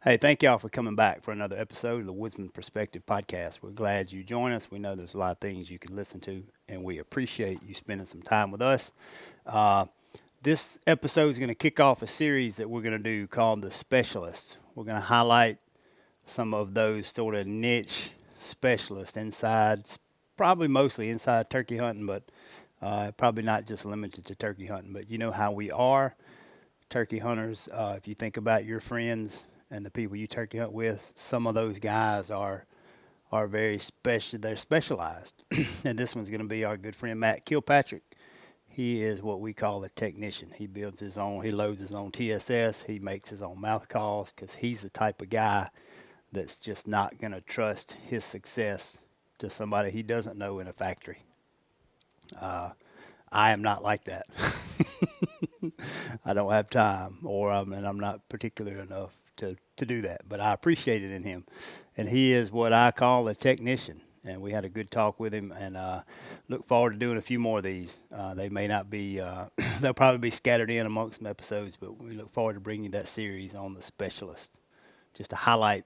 Hey, thank y'all for coming back for another episode of the Woodsman Perspective podcast. We're glad you join us. We know there's a lot of things you can listen to, and we appreciate you spending some time with us. Uh, this episode is going to kick off a series that we're going to do called The Specialists. We're going to highlight some of those sort of niche specialists inside, probably mostly inside turkey hunting, but probably not just limited to turkey hunting. But you know how we are turkey hunters. If you think about your friends and the people you turkey hunt with, some of those guys are very special. They're specialized, and this one's going to be our good friend Matt Kilpatrick. He is what we call a technician. He builds his own. He loads his own TSS. He makes his own mouth calls because he's the type of guy that's just not going to trust his success to somebody he doesn't know in a factory. I am not like that. I don't have time, and I'm not particular enough to do that. But I appreciate it in him, and he is what I call a technician. And we had a good talk with him, and look forward to doing a few more of these. They may not be, they'll probably be scattered in amongst some episodes, but we look forward to bringing you that series on the specialist, just to highlight.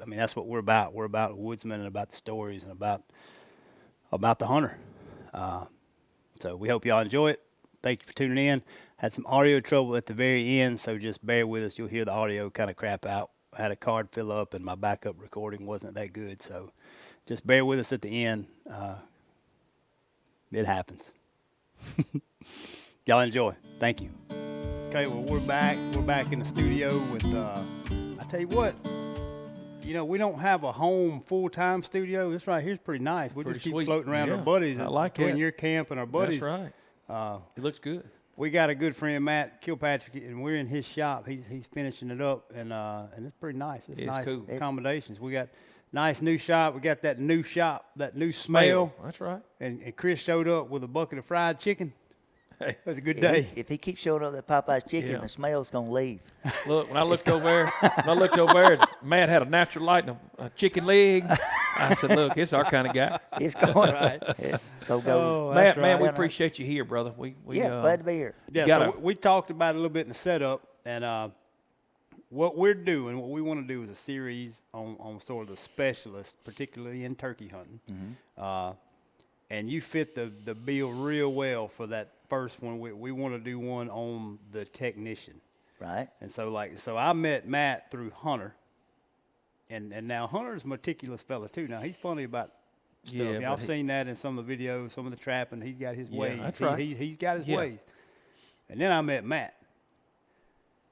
I mean, that's what we're about. We're about woodsmen and about the stories and about the hunter. So we hope y'all enjoy it. Thank you for tuning in. Had some audio trouble at the very end, so just bear with us. You'll hear the audio kind of crap out. I had a card fill up, and my backup recording wasn't that good, so just bear with us at the end. It happens. Y'all enjoy. Thank you. Okay, well, we're back. We're back in the studio with, I tell you what, we don't have a home full-time studio. This right here's pretty nice. We just keep sweet. floating around our Yeah, buddies. I like between it. your camp and our buddies. That's right. It looks good. We got a good friend, Matt Kilpatrick, and we're in his shop. He's finishing it up, and it's pretty nice. It's nice cool. accommodations. We got nice new shop. We got that new shop, that new smell. That's right. And Chris showed up with a bucket of fried chicken. Hey. It was a good day. If he keeps showing up that Popeye's chicken, Yeah. the smell's gonna leave. Look, when I looked over there, Matt had a natural light and a chicken leg. I said, look, it's our kind of guy. It's going right. It's gonna go. Oh, that's Man, we right. appreciate you here, brother. We Glad to be here. Yeah, gotta- so we talked about it a little bit in the setup, and what we're doing, what we want to do is a series on sort of the specialists, particularly in turkey hunting. And you fit the bill real well for that first one. We want to do one on the technician. Right. And so I met Matt through Hunter. And now Hunter's a meticulous fella too. Now he's funny about stuff. Yeah, Y'all but seen that in some of the videos, some of the trapping. He's got his ways. that's right. He's got his Yeah. ways. And then I met Matt.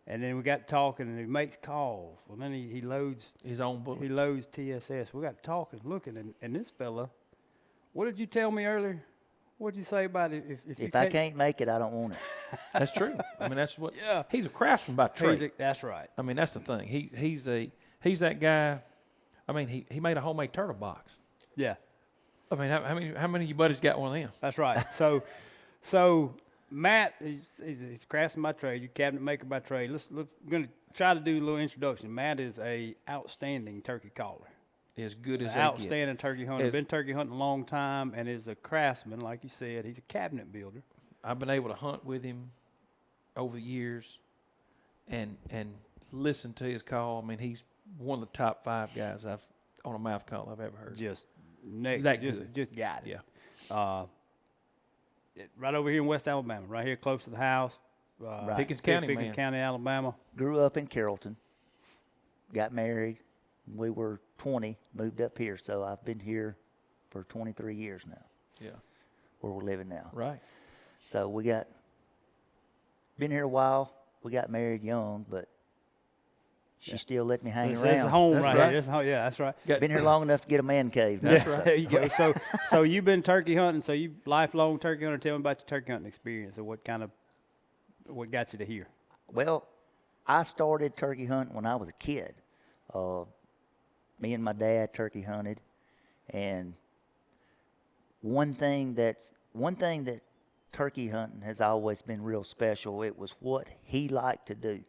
And then we got talking, and he makes calls. Well, then he loads his own bullets. he loads TSS. We got talking, looking, and this fella. What did you tell me earlier? What did you say about it? If I can't make it, I don't want it. That's true. I mean, that's what. Yeah. He's a craftsman by trade. That's right. I mean, that's the thing. He's that guy. I mean, he made a homemade turtle box. Yeah, I mean, how many of you buddies got one of them? that's right. So Matt, he's a craftsman by trade. You cabinet maker by trade. We're going to try to do a little introduction. Matt is a outstanding turkey caller. As good as they Outstanding turkey hunter. As- Been turkey hunting a long time and is a craftsman, like you said. He's a cabinet builder. get. I've been able to hunt with him over the years, and listen to his call. I mean, he's one of the top 5 guys on a mouth call I've ever heard. Just next, That just, good. just got it. Yeah. Right over here in West Alabama, right here close to the house. Right. Pickens County, Pickens man. County, Alabama. Grew up in Carrollton. Got married. We were 20. Moved up here, so I've been here for 23 years now. Yeah. Where we're living now. Right. So been here a while. We got married young, but she still let me hang This around. is home That's right right. here. This is home, yeah, that's right. Got- Been here long enough to get a man cave. now. That's Yeah, right. there you go. So you've been turkey hunting. So you lifelong turkey hunter. Tell me about your turkey hunting experience and what got you to here. Well, I started turkey hunting when I was a kid. Me and my dad turkey hunted, and one thing that turkey hunting has always been real special. It was what he liked to do,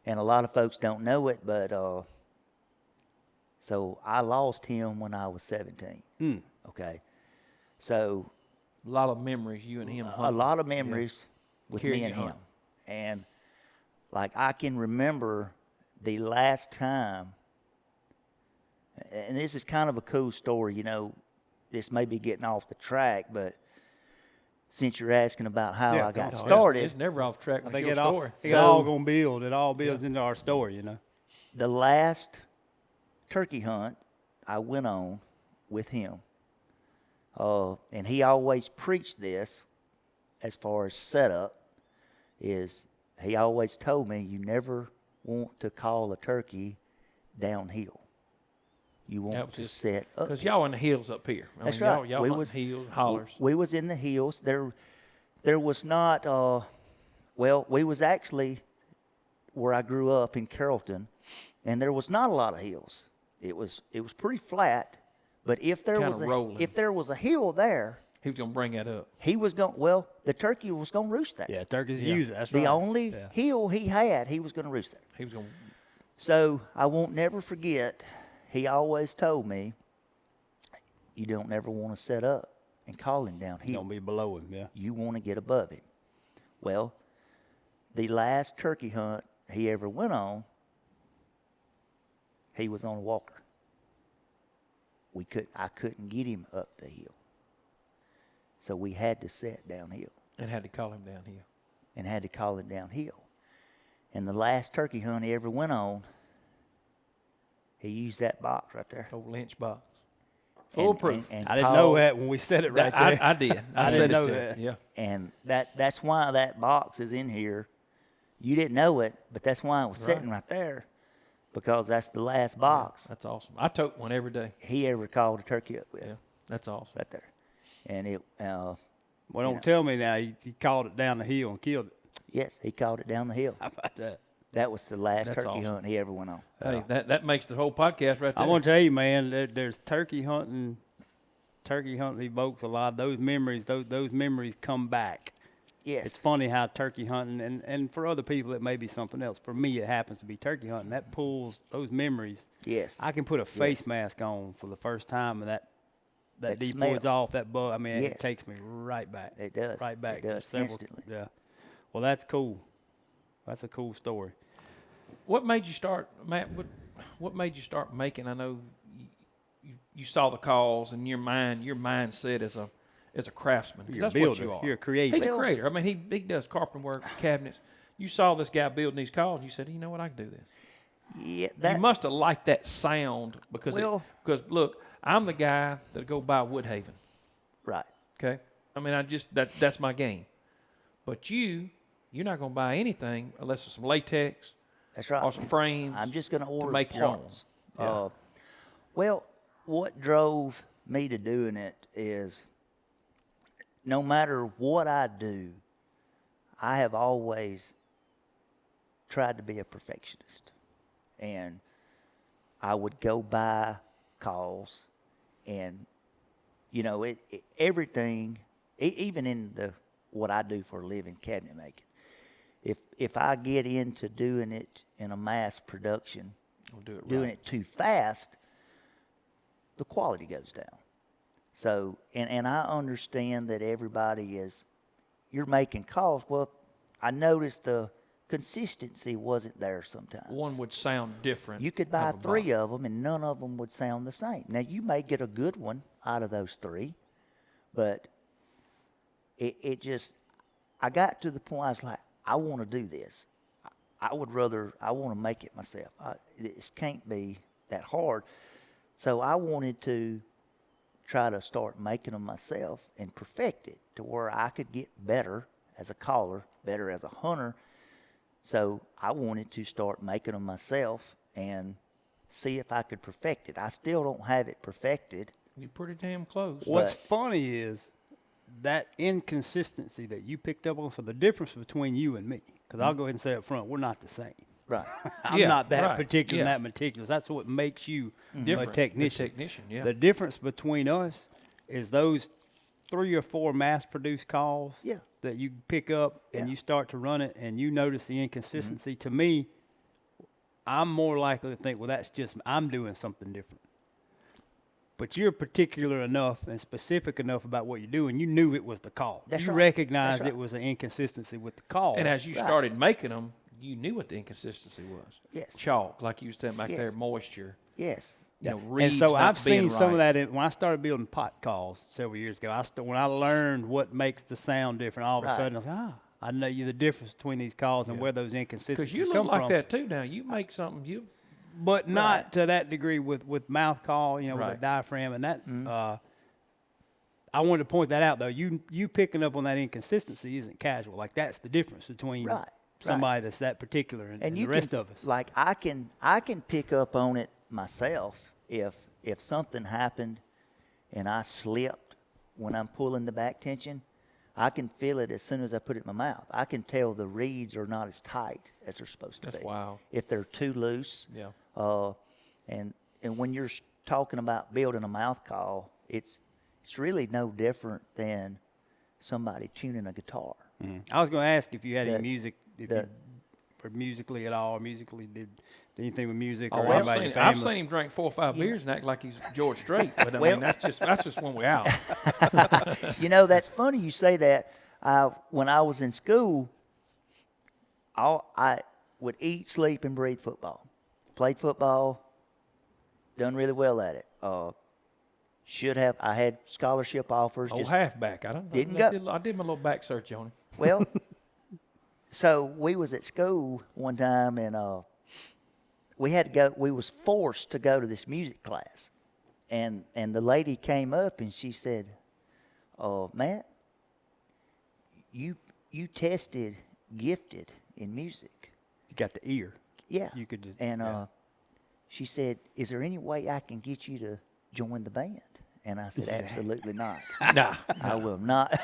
and a lot of folks don't know it, but so I lost him when I was 17. Okay, so A lot of memories, you and him a hunting. lot of memories with Carrying me and you him. hunting. And like I can remember the last time, and this is kind of a cool story, you know, this may be getting off the track, but since you're asking about how Yeah, I got no, started, It's never off track I with think your it all, story. it all gonna build. It all builds into our story, you know. the last turkey hunt I went on with him, and he always preached this as far as setup, is he always told me you never want to call a turkey downhill. You want to set up. Because y'all in the hills up here. I That's mean, right. Y'all hunting hills, hollers. We was in the hills. There was not. Well, we was actually where I grew up in Carrollton, and there was not a lot of hills. It was pretty flat. But if there Kinda was rolling. if there was a hill there, He was going to bring that up. he was going. Well, the turkey was going to roost there. Yeah, turkeys Yeah. use it. That's The right. only Yeah. hill he had, he was going to roost there. He was going to. So I won't never forget. He always told me, "You don't never want to set up and call him downhill. Don't be below him. Yeah. You want to get above him." Well, the last turkey hunt he ever went on, he was on a walker. I couldn't get him up the hill, so we had to set downhill And had to call him down here. and had to call him downhill. And the last turkey hunt he ever went on, he used that box right there. Old Lynch box. And- Foolproof. and I didn't know called- that when we said it right there. I did. I said didn't it know to that. him. Yeah. And that's why that box is in here. You didn't know it, but that's why it was sitting right there, because that's the last box That's awesome. I tote one every day. he ever called a turkey up with, Yeah. That's awesome. right there. And it, Well, don't tell me now. He called it down the hill and killed it. yes, he called it down the hill. How about that? That was the last That's turkey awesome. hunt he ever went on. Hey, that makes the whole podcast right there. I want to tell you, man. There's turkey hunting. Turkey hunting evokes a lot of those memories. Those memories come back. Yes, It's funny how turkey hunting, and for other people it may be something else. For me, it happens to be turkey hunting. That pulls those memories. yes. I can put a face mask on for the first time, and that That deep smell. woods off that bug. I mean, Yes. it takes me right back. It does. Right back. It to does, several, instantly. Yeah. Well, that's cool. That's a cool story. What made you start, Matt? What made you start making? I know you saw the calls and your mindset as a craftsman. 'Cause You're a that's builder. what you are. You're a creator. He's a creator. I mean, he does carpentry work, cabinets. You saw this guy building these calls. And you said, you know what, I can do this. Yeah, You that must have liked that sound because because look, I'm the guy that go buy Woodhaven. right. Okay, I mean, that's my game. But you're not going to buy anything unless it's some latex That's right. or some frames. I'm just going to order make your own. parts. Well, what drove me to doing it is, no matter what I do, I have always tried to be a perfectionist. And I would go buy calls, and, you know, everything, even in what I do for a living, cabinet making, if I get into doing it in a mass production, I'll do it doing right. it too fast, the quality goes down. So, and I understand that you're making calls. Well, I noticed the consistency wasn't there sometimes. One would sound different. You could buy have a three box. of them, and none of them would sound the same. Now, you may get a good one out of those three, but it just, I got to the point I was like, I want to do this. I want to make it myself. This can't be that hard. So I wanted to try to start making them myself and perfect it to where I could get better as a caller, better as a hunter. So I wanted to start making them myself and see if I could perfect it. I still don't have it perfected. You're pretty damn close. What's funny is that inconsistency that you picked up on. So the difference between you and me, because I'll go ahead and say up front, we're not the same. Right. I'm Yeah, not that right, particular and yeah. that meticulous. That's what makes you Different. a technician. The technician, yeah. The difference between us is those 3 or 4 mass-produced calls Yeah. that you pick up and Yeah. you start to run it and you notice the inconsistency. To me, I'm more likely to think, well, that's just I'm doing something different. But you're particular enough and specific enough about what you're doing. You knew it was the call. That's you right. recognized That's right. it was an inconsistency with the call. And as you Right. started making them, you knew what the inconsistency was. Yes. Chalk, like you was saying back there, Yes. moisture. Yes. You know, And reeds so not I've seen being some of right. that when I started building pot calls several years ago. When I learned what makes the sound different, all of a Right. sudden I was like, I know you the difference between these calls and Yeah. where those Because inconsistencies you come look like from. that too now. You make something, But not Right. to that degree with mouth call, with Right. a diaphragm and that. I wanted to point that out though. You picking up on that inconsistency isn't casual. Like that's the difference between Right. somebody that's that particular and you the rest can, of us. like I can pick up on it myself if something happened and I slipped when I'm pulling the back tension. I can feel it as soon as I put it in my mouth. I can tell the reeds are not as tight as they're supposed to That's be. wild. If they're too loose. Yeah. And when you're talking about building a mouth call, it's really no different than somebody tuning a guitar. I was going to ask if you had The- any music, if the- you were musically at all, musically did anything with music Oh, or I've anybody in seen, your I've family. seen him drink 4 or 5 beers and act like he's George Strait. But I Well- mean, that's just when we're out. That's funny you say that. When I was in school, I would eat, sleep, and breathe football. Played football, done really well at it. I had scholarship offers. Old halfback. I don't. Didn't I go. did, I did my little back search on him. Well, so we was at school one time, and we had to go. We was forced to go to this music class, and the lady came up and she said, Matt, you tested gifted in music. You got the ear. Yeah. You could just, And yeah. she said, is there any way I can get you to join the band? And I said, absolutely not. Nah, I will not.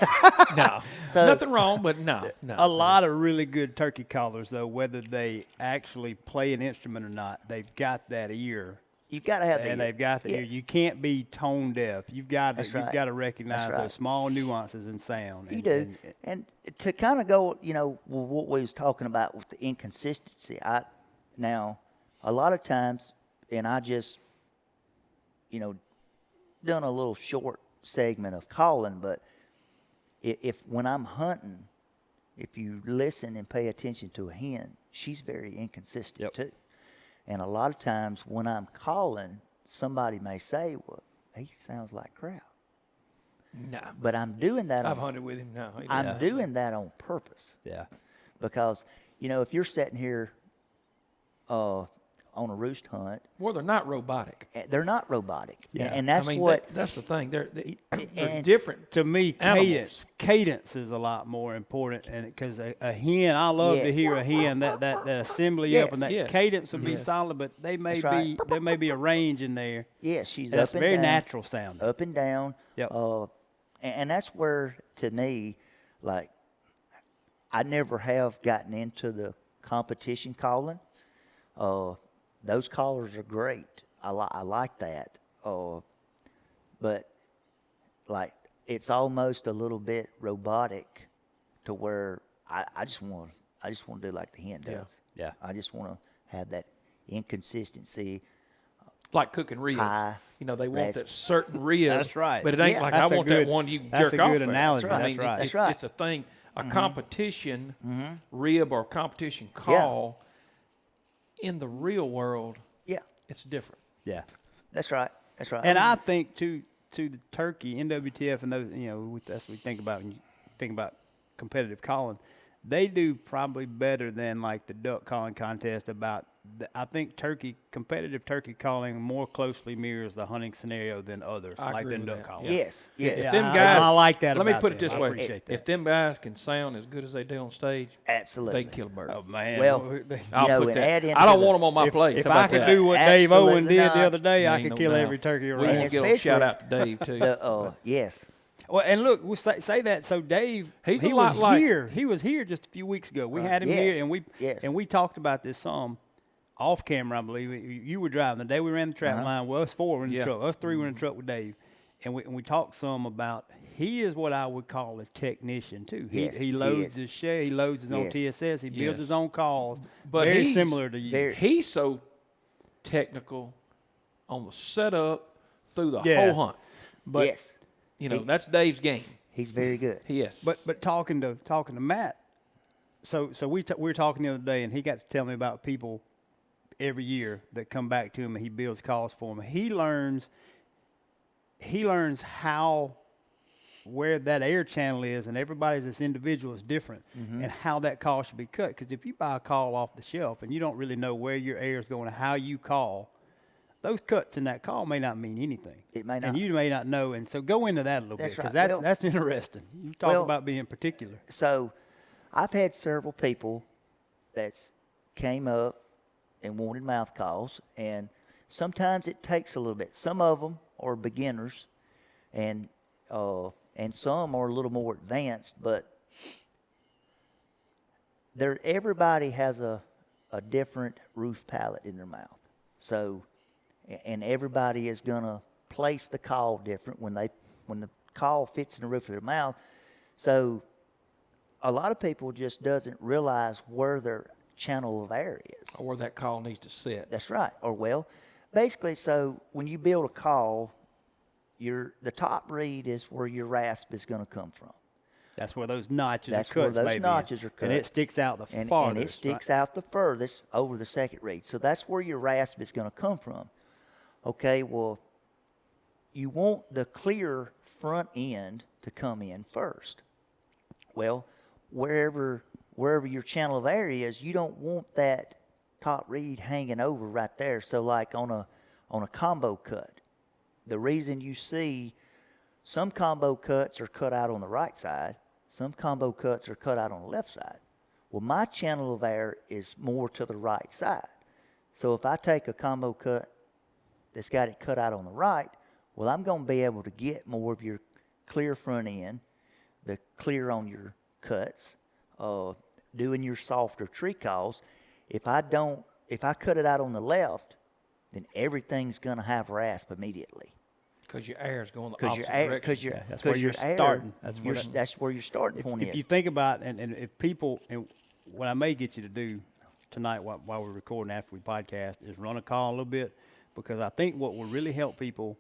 no. So- Nothing wrong, but no. A lot of really good turkey callers, though, whether they actually play an instrument or not, they've got that ear. You've got to have the And ear. they've got the ear. Yes. You can't be tone deaf. You've got That's to right. recognize That's right. those small nuances in sound. You do. And to kind of go, what we was talking about with the inconsistency, now, a lot of times, and I just, done a little short segment of calling, but if when I'm hunting, if you listen and pay attention to a hen, she's very inconsistent Yep. too. And a lot of times when I'm calling, somebody may say, well, he sounds like crap. Nah. But I'm doing that I've on hunted with him now. I'm doing that on purpose. Yeah. Because, if you're sitting here on a roost hunt, Well, they're not robotic. they're not robotic. Yeah. And that's I mean, what that's the thing. They're and- different. To me, Animals. cadence is a lot more important, and because a hen, I love to Yes. hear a hen that assembly up, and that Yes. cadence would be Yes. solid, but there may That's right. be a range in there. she's That's up and very down, natural sound. up and down. Yep. And that's where, to me, like, I never have gotten into the competition calling. Those callers are great. I like that. But like, it's almost a little bit robotic, to where I just want to do like the hen does. Yeah. I just want to have that inconsistency. Like cooking ribs. High, They want raspy. that certain rib. That's right. But it ain't Yeah. like That's I a want good- that one you can that's jerk a off good at. analogy. I That's mean, right. That's right. It's a thing. A competition rib or competition call in the real world, Yeah, it's different. Yeah. that's right. That's right. And I think to the turkey, NWTF, and those, that's what we think about when you think about competitive calling. They do probably better than like the duck calling contest. I think competitive turkey calling more closely mirrors the hunting scenario than I like agree than with duck that. calling. Yes, yes. If them I- guys, I like that Let me about put it them. this I way: appreciate that. if them guys can sound as good as they do on stage, Absolutely. they can kill a bird. Oh man. Well, I'll put and that. add into I don't the- want them on my plate. If How I about could that? do what Dave Owen Absolutely did not. the other day, I Ain't could no kill doubt. every turkey We around. want to give a shout especially out to Dave too. Yes. Well, and look, we'll say that. So Dave, He's he a lot was like- here. He was here just a few weeks ago. We had him here, Yes. and we talked about this some off camera. I believe you were driving the day we ran the trap line. Well, us four were in the Yeah. truck. Us three were in the truck with Dave, and we talked some about. He is what I would call a technician too. Yes, He he loads is. his share. He loads his own Yes. TSS. He builds Yes. his own calls. But very he's similar to you. very- He's so technical on the setup through the Yeah. whole hunt. But yes. That's Dave's game. He's very good. Yes. But talking to Matt, So we were talking the other day, and he got to tell me about people every year that come back to him, and he builds calls for them. He learns how where that air channel is, and everybody's this individual is different, and how that call should be cut. Because if you buy a call off the shelf and you don't really know where your air is going, how you call, those cuts in that call may not mean anything. It may not. And you may not know. And so go into that a little That's bit, because right. that's interesting. You talk about being particular. So I've had several people that's came up and wanted mouth calls, and sometimes it takes a little bit. Some of them are beginners, and some are a little more advanced, but everybody has a different roof pallet in their mouth. So, and everybody is gonna place the call different when the call fits in the roof of their mouth. So a lot of people just doesn't realize where their channel of air is. Or where that call needs to sit. That's right. Or well, basically, so when you build a call, the top reed is where your rasp is going to come from. That's where those notches That's are cut. where those notches are cut. And it sticks out the And farthest. it sticks out the furthest over the second reed. So that's where your rasp is going to come from. Okay, well, you want the clear front end to come in first. Well, wherever your channel of air is, you don't want that top reed hanging over right there. So like on a combo cut, the reason you see some combo cuts are cut out on the right side, some combo cuts are cut out on the left side. Well, my channel of air is more to the right side. So if I take a combo cut that's got it cut out on the right, well, I'm going to be able to get more of your clear front end, the clear on your cuts, doing your softer tree calls. If I cut it out on the left, then everything's going to have rasp immediately. Because your air is going the opposite direction. That's where you're starting. That's where your starting point is. If you think about, and if people, and what I may get you to do tonight while we're recording after we podcast is run a call a little bit, because I think what will really help people,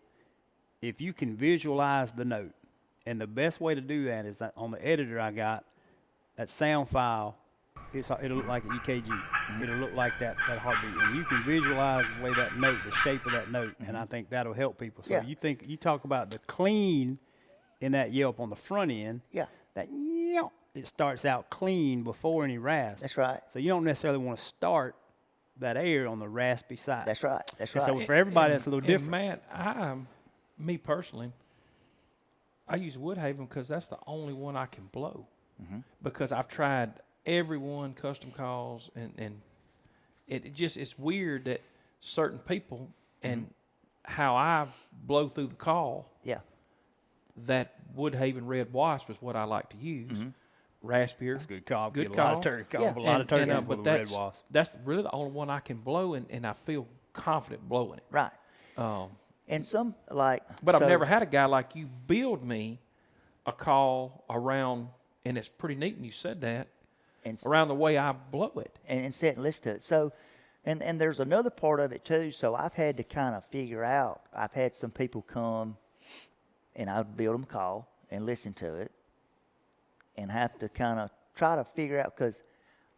if you can visualize the note, and the best way to do that is that on the editor I got, that sound file, it'll look like an EKG. It'll look like that heartbeat. And you can visualize the way that note, the shape of that note, and I think that'll help people. So you talk about the clean in that yelp on the front end. Yeah. That it starts out clean before any rasp. That's right. So you don't necessarily want to start that air on the raspy side. That's right. That's And right. so for everybody, that's a little different. Matt, me personally, I use Woodhaven because that's the only one I can blow. Because I've tried every one, custom calls, and it's weird that certain people and how I blow through the call. Yeah. That Woodhaven Red Wasp is what I like to use. Raspier. That's a good call. Good Get a lot call. of turkey call. Yeah. A lot of turkey but with a red wasp. that's really the only one I can blow, and I feel confident blowing it. Right. And some like. But so, I've never had a guy like you build me a call around, and it's pretty neat, and you said that, and around the way I blow it. and sit and listen to it. So, and there's another part of it too. So I've had to kind of figure out. I've had some people come, and I would build them a call and listen to it, and have to kind of try to figure out, because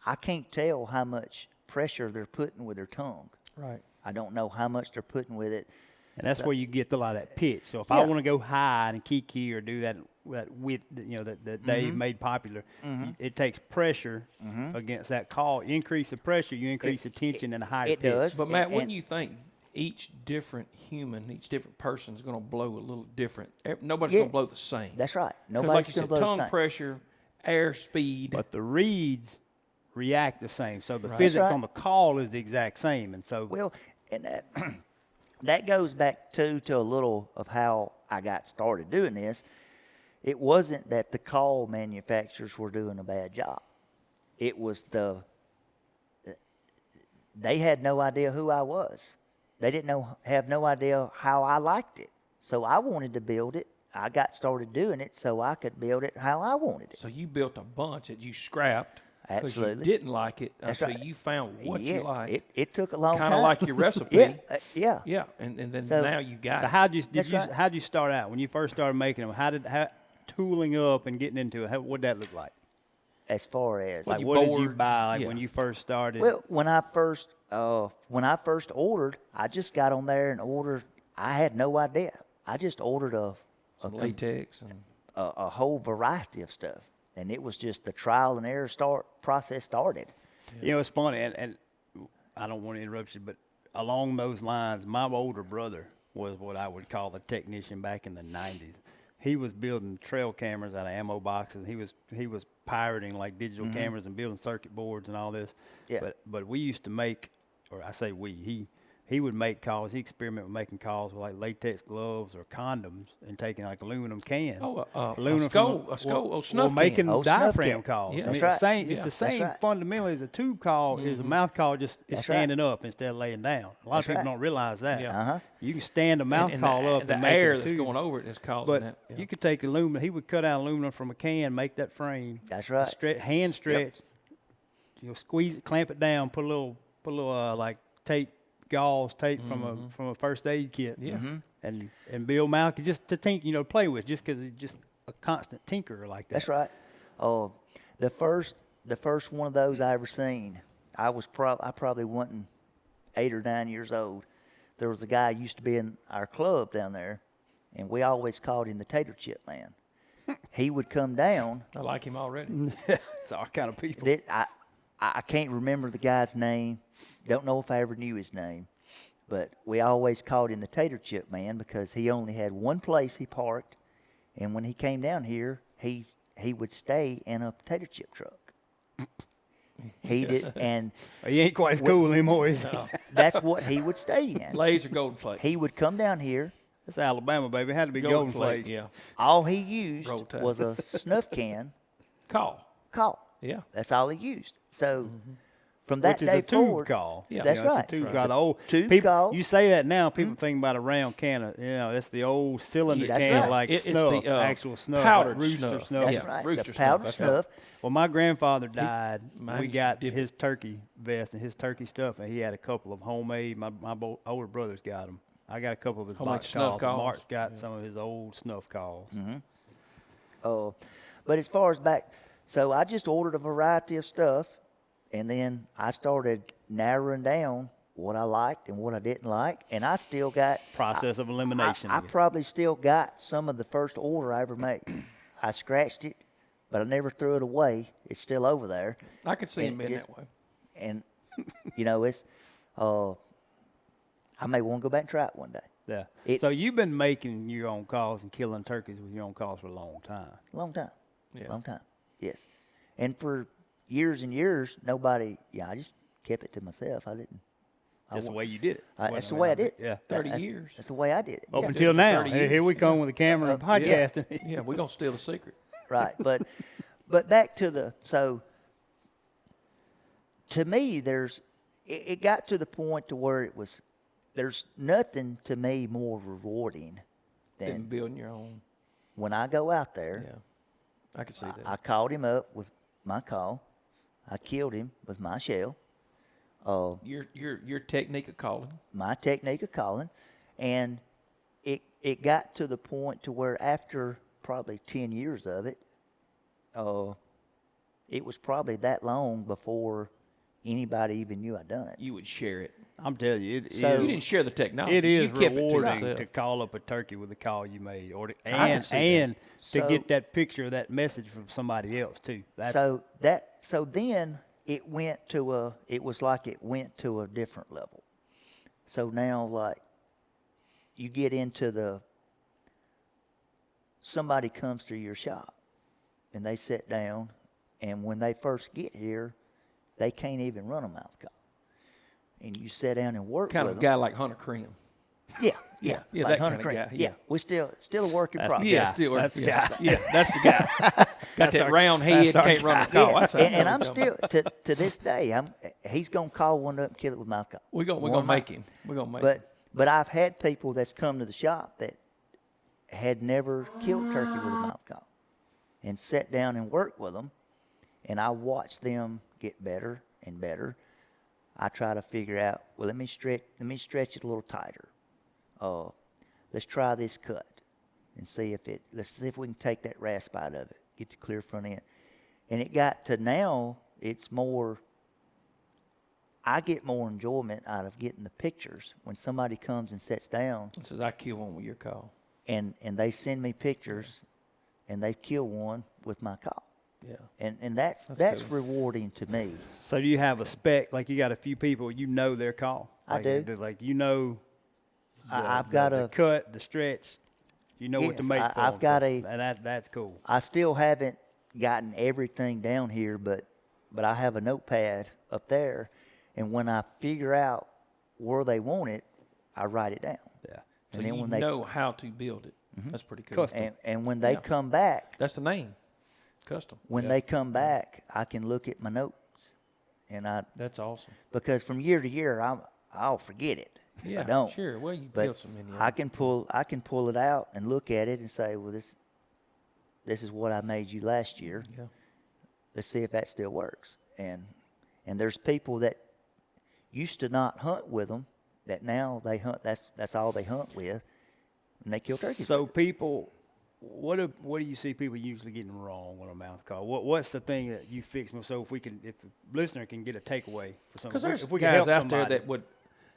I can't tell how much pressure they're putting with their tongue. Right. I don't know how much they're putting with it. And that's where you get a lot of that pitch. So if I want to go high and kiki or do that with that Dave made popular, it takes pressure against that call. You increase the pressure, you increase the tension and the higher it pitch. does. But Matt, And- wouldn't you think each different human, each different person is going to blow a little different? Nobody's going to blow the same. That's right. 'Cause Nobody's like you going to said, blow tongue the same. pressure, air speed. But the reeds react the same. So the Right. physics That's right. on the call is the exact same. And so Well, and that goes back to a little of how I got started doing this. It wasn't that the call manufacturers were doing a bad job. It was they had no idea who I was. They didn't have no idea how I liked it. So I wanted to build it. I got started doing it so I could build it how I wanted it. So you built a bunch that you scrapped because you Absolutely. didn't like it That's until right. you found what you Yes, liked. it took a long time. Kind of like your recipe. Yeah. Yeah, and then So- now you got So it. how'd you start out when you first started making them? How tooling up and getting into it? What'd that look like? as far as Like, you what did you bored? buy? Like, Yeah. when you first started? well, when I first ordered, I just got on there and ordered. I had no idea. I just ordered Some latex and a whole variety of stuff, and it was just the trial and error process started. You know, it's funny, and I don't want to interrupt you, but along those lines, my older brother was what I would call a technician back in the 90s. He was building trail cameras out of ammo boxes. He was pirating like digital cameras and building circuit boards and all this. Yeah. But we used to make, or I say we, he would make calls. He experimented with making calls with like latex gloves or condoms and taking like aluminum cans. a snuff making can. Oh, snuff diaphragm can. calls. Yeah. I mean, That's right. it's the That's same right. fundamentally as a tube call is a mouth call, just it's That's right. standing up instead of laying down. A lot of That's people right. don't realize that. Yeah. Uh-huh. You can stand a mouth And call up the and make air it a that's tube. going over it is causing But that. Yeah. you could take aluminum. He would cut out aluminum from a can, make that frame. That's right. Hand stretch. You know, squeeze it, clamp it down. Put a little like tape, gauze tape from a first aid kit. Yeah. And build mouth just to play with, just because he's just a constant tinkerer like that. That's right. Oh, the first one of those I ever seen, I probably wasn't 8 or 9 years old. There was a guy who used to be in our club down there, and we always called him the Tater Chip Man. He would come down. I like him already. It's our kind of people. I can't remember the guy's name. Don't know if I ever knew his name. But we always called him the Tater Chip Man because he only had one place he parked. And when he came down here, he would stay in a potato chip truck. He did, and He ain't quite as cool anymore, is he? that's what he would stay in. Laser golden flake. He would come down here. That's Alabama, baby. It had to be golden flake. Yeah. All he used Roll Tide. was a snuff can Call. call. Yeah. That's all he used. So from that Which is day a tube forward, call. Yeah. That's You know, right. It's a tube It's call. a The old tube people, call. You say that now, people think about a round can of, it's the old cylinder That's can right. like It's snuff, the, actual snuff, powdered like rooster snuff. snuff. that's Yeah, right. rooster The snuff, powder that's snuff. Well, my grandfather died. mine We used to got dip his turkey vest and his turkey stuff, and he had a couple of homemade. My older brothers got them. I got a couple of his Homemade box snuff calls. calls. Mark's got some of his old snuff calls. But as far as back, so I just ordered a variety of stuff, and then I started narrowing down what I liked and what I didn't like, and I still got Process of elimination. I again. probably still got some of the first order I ever made. I scratched it, but I never threw it away. It's still over there, I could see him And being just- that way. and it's. I may want to go back and try it one day. Yeah. It- So you've been making your own calls and killing turkeys with your own calls for a long time. Long time. Yeah. Long time. Yes. And for years and years, nobody. Yeah, I just kept it to myself. I didn't. Just the way you did it. That's the way I did it. Yeah. 30 That's- years. That's the way I did it. Up Yeah. until for now. 30 Here we years, come with a camera and podcasting. Yeah, we're going to steal the secret. Right. But back to the so. To me, it got to the point to where it was. There's nothing to me more rewarding Than than building your own. when I go out there. Yeah. I could see that. I called him up with my call. I killed him with my shell. Your technique of calling. My technique of calling, and it got to the point to where after probably 10 years of it, it was probably that long before anybody even knew I'd done it. You would share it. I'm telling you, So- You it didn't share the technology. is you kept it to rewarding yourself. to call up a turkey with the call you made, or to, I can and see and to So- get that picture, that message from somebody else too. That's, So then it was like it went to a different level. So now like you get into somebody comes to your shop and they sit down, and when they first get here, they can't even run a mouth call. And you sit down and work Kind with of them. guy like Hunter Krim. Yeah, Yeah, like that Hunter kinda Crane. guy, Yeah, yeah. we're still a work in That's the progress. Yeah, guy. still. That's the yeah, guy. yeah, that's the guy. Got that round head, that's our can't run a guy. call. Yes, That's and I'm still to this day. He's gonna call one up and kill it with mouth call. We're gonna make him. We're gonna make him. But I've had people that's come to the shop that had never killed turkey with a mouth call, and sat down and worked with them, and I watched them get better and better. I try to figure out. Well, let me stretch it a little tighter. Let's try this cut and see if let's see if we can take that rasp out of it, get the clear front end. And it got to now, it's more, I get more enjoyment out of getting the pictures when somebody comes and sits down It says I kill one with your call. and they send me pictures and they kill one with my call. Yeah. And that's cool. rewarding to me. So do you have a spec? Like you got a few people, you know their call. I Like, do. Like you know, I've got the a cut, the stretch. You know what to Yes, make. For I've them, got so, a- and that's cool. I still haven't gotten everything down here, but I have a notepad up there, and when I figure out where they want it, I write it down. Yeah. So And then you when they know how to build it. That's pretty cool. Custom. and when they Yeah. come back, That's the name. Custom. when they come back, I can look at my notes, and That's awesome. because from year to year I'll forget it. if Yeah. I don't. Sure. Well, you But built so many. I can pull it out and look at it and say, well, this is what I made you last year. Yeah. Let's see if that still works. And there's people that used to not hunt with them that now they hunt. That's all they hunt with, and they kill turkeys. So with it. people, what do you see people usually getting wrong with a mouth call? What's the thing that you fix? So if the listener can get a takeaway for something, Because there's if we can guys help out there somebody. that would,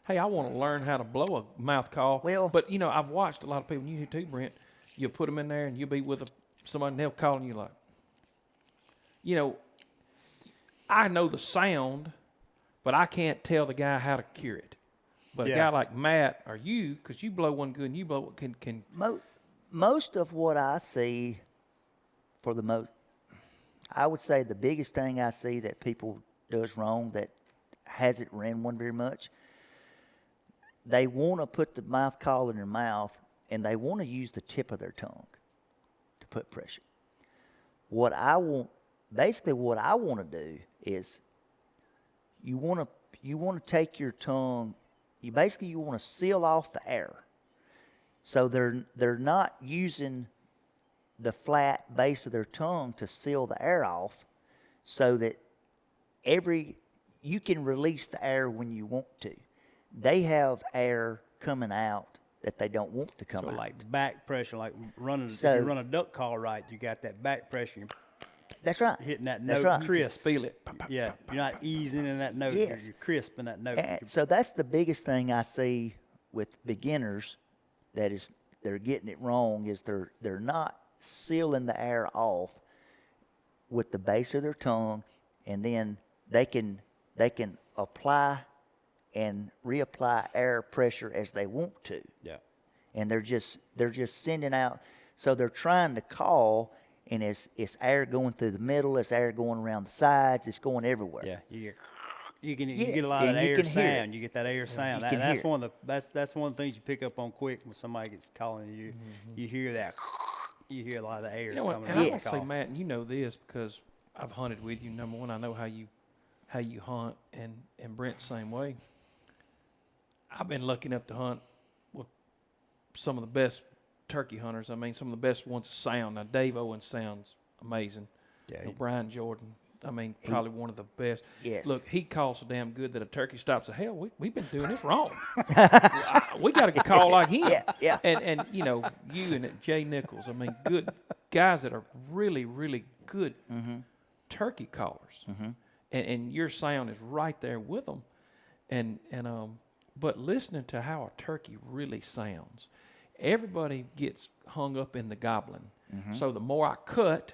hey, I want to learn how to blow a mouth call. Well- but you know, I've watched a lot of people. You too, Brent. You put them in there, and you'll be with somebody, and they'll call, and you're like, you know, I know the sound, but I can't tell the guy how to cure it. But a Yeah. guy like Matt or you, because you blow one good, and you blow can Most of what I see, for the most, I would say the biggest thing I see that people does wrong that hasn't ran one very much. They want to put the mouth call in their mouth, and they want to use the tip of their tongue to put pressure. What I want to do is, you want to take your tongue. You want to seal off the air, so they're not using the flat base of their tongue to seal the air off, so that you can release the air when you want to. They have air coming out that they don't want to come So out. like back pressure, like running. So- if you run a duck call right, you got that back pressure. You're That's right. hitting that That's note right. crisp. feel it. Yeah, you're not easing in that note. Yes. You're crisp in that note. And so that's the biggest thing I see with beginners they're getting it wrong, is they're not sealing the air off with the base of their tongue, and then they can apply and reapply air pressure as they want to. Yeah. And they're just sending out, so they're trying to call, and it's air going through the middle, it's air going around the sides, it's going everywhere. Yeah, you get Yes, a lot of and that you air can hear it. sound. You get that air sound. you can That's hear it. one of the things you pick up on quick when somebody gets calling you. You hear that. You hear a lot of the air You know what? coming And out I of want the to say, call. Matt, and you know this because I've hunted with you. Number one, I know how you hunt, and Brent's the same way. I've been lucky enough to hunt with some of the best turkey hunters. I mean, some of the best ones to sound. Now, Dave Owens sounds amazing. Yeah, You know, Brian Jordan. I mean, probably one of the best. Yes. Look, he calls so damn good that a turkey stops. Hell, we've been doing this wrong. We got to call like him. Yeah. And you know, you and Jay Nichols. I mean, good guys that are really, really good turkey callers. And your sound is right there with them. But listening to how a turkey really sounds, everybody gets hung up in the gobbling. So the more I cut,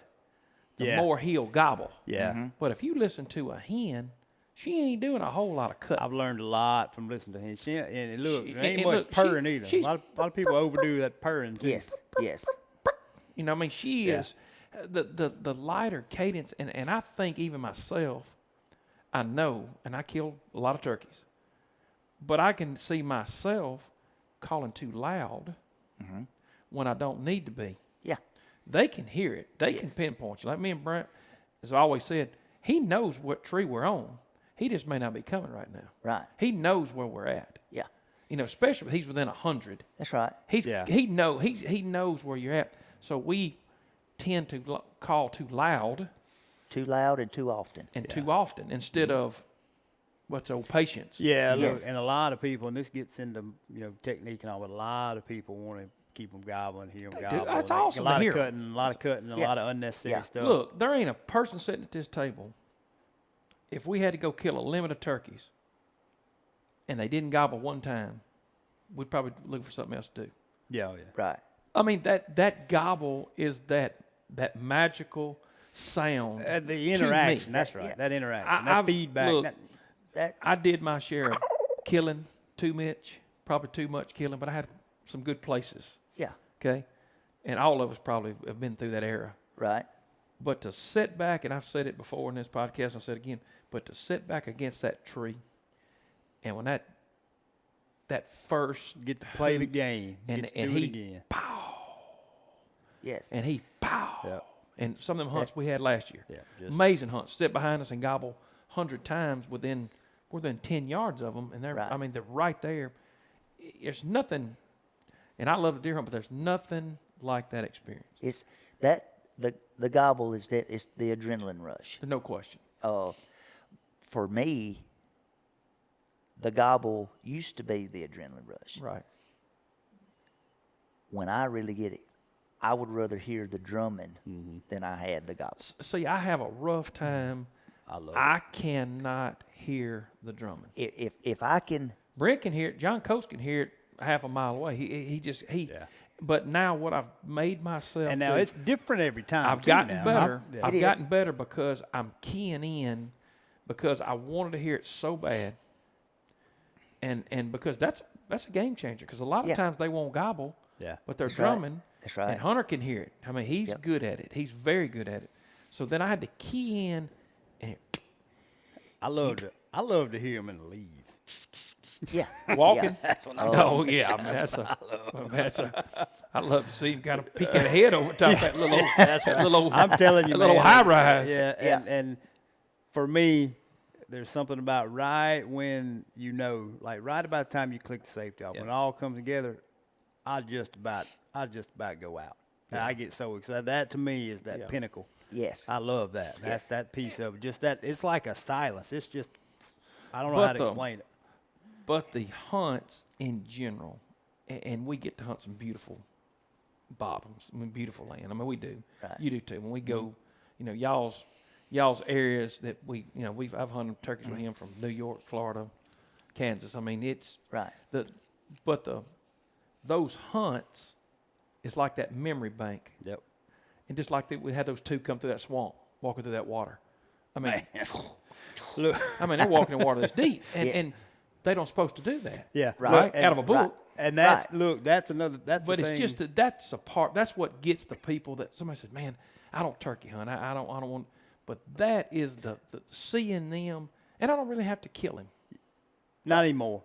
the Yeah. more he'll gobble. Yeah. But if you listen to a hen, she ain't doing a whole lot of cutting. I've learned a lot from listening to him. And look, She- there ain't and much look, purring either. A she's- lot of people overdo that purring too. Yes. You know, I mean, she Yeah. is the lighter cadence, and I think even myself, I know, and I killed a lot of turkeys, but I can see myself calling too loud when I don't need to be. Yeah. They can hear it. They can Yes. pinpoint you. Like me and Brent, as I always said, he knows what tree we're on. He just may not be coming right now. Right. He knows where we're at. Yeah. You know, especially if he's within 100. That's right. Yeah. He knows where you're at. So we tend to call too loud Too loud and too often. and too often instead of what's old patience. Yeah, look, Yes. and a lot of people, and this gets into technique and all, but a lot of people want to keep them gobbling, hear them They do. gobble. That's awesome A lot to of hear 'em. cutting, a lot of cutting, a lot of unnecessary stuff. Look, there ain't a person sitting at this table. If we had to go kill a limit of turkeys, and they didn't gobble one time, we'd probably look for something else to do. Yeah, yeah. Right. I mean, that gobble is that magical sound. The interaction, me. that's right. Yeah. That interaction, that feedback. Look, That I did my share of killing too much, probably too much killing, but I had some good places. yeah. Okay, and all of us probably have been through that era. Right. But to sit back, and I've said it before in this podcast, I'll say it again, but to sit back against that tree, and when that first get to play the game, and- get to and do it he- again. Yes. and he pow, Yeah. and some of them hunts we had last year, Yeah, just- amazing hunts, sit behind us and gobble 100 times within 10 yards of them, and they're Right. I mean they're right there. There's nothing, and I love the deer hunt, but there's nothing like that experience. It's that the gobble is that it's the adrenaline rush. There's no question. For me, the gobble used to be the adrenaline rush. Right. When I really get it, I would rather hear the drumming than I had the gobble. See, I have a rough time. I love I cannot hear the drumming. If I can, Brent can hear it. John Coates can hear it half a mile away. He just. Yeah. But now what I've made myself And now do, it's different every time. I've too gotten now. better. Yeah. I've It is. gotten better because I'm keying in because I wanted to hear it so bad. And because that's a game changer because a lot of Yeah. times they won't gobble, Yeah. but they're That's right. drumming. That's right. And Hunter can hear it. I mean, he's Yep. good at it. He's very good at it. So then I had to key in and I love to hear him in the leaves. yeah, walking. Yeah. Oh yeah, I mean, I love to see him kind of peek that head over top that little, that little. I'm telling you, that little man, high rise. Yeah, Yeah. and for me, there's something about right when you know, like right about the time you click the safety off, Yeah. when it all comes together, I just about go out. And I get so excited. That to me is that Yeah. pinnacle. Yes. I love that. That's that piece of it. Just that it's like a silence. It's just I don't know But how to explain it. But the hunts in general, and we get to hunt some beautiful bottoms. I mean, beautiful land. I mean, we do. Right. You do too. When we go, you know, y'all's areas that I've hunted turkeys with him from New York, Florida, Kansas. I mean, it's Right. those hunts is like that memory bank. Yep. And just like we had those two come through that swamp, walking through that water. I mean, Look. they're walking in water that's deep, and, Yeah. and they don't supposed to do that. Yeah. Right. Out of a book. Right. And that's Right. look, that's another that's But the it's thing. just that's a part. That's what gets the people that somebody says, "Man, I don't turkey hunt. I don't want." But that is the seeing them, and I don't really have to kill him. Not anymore.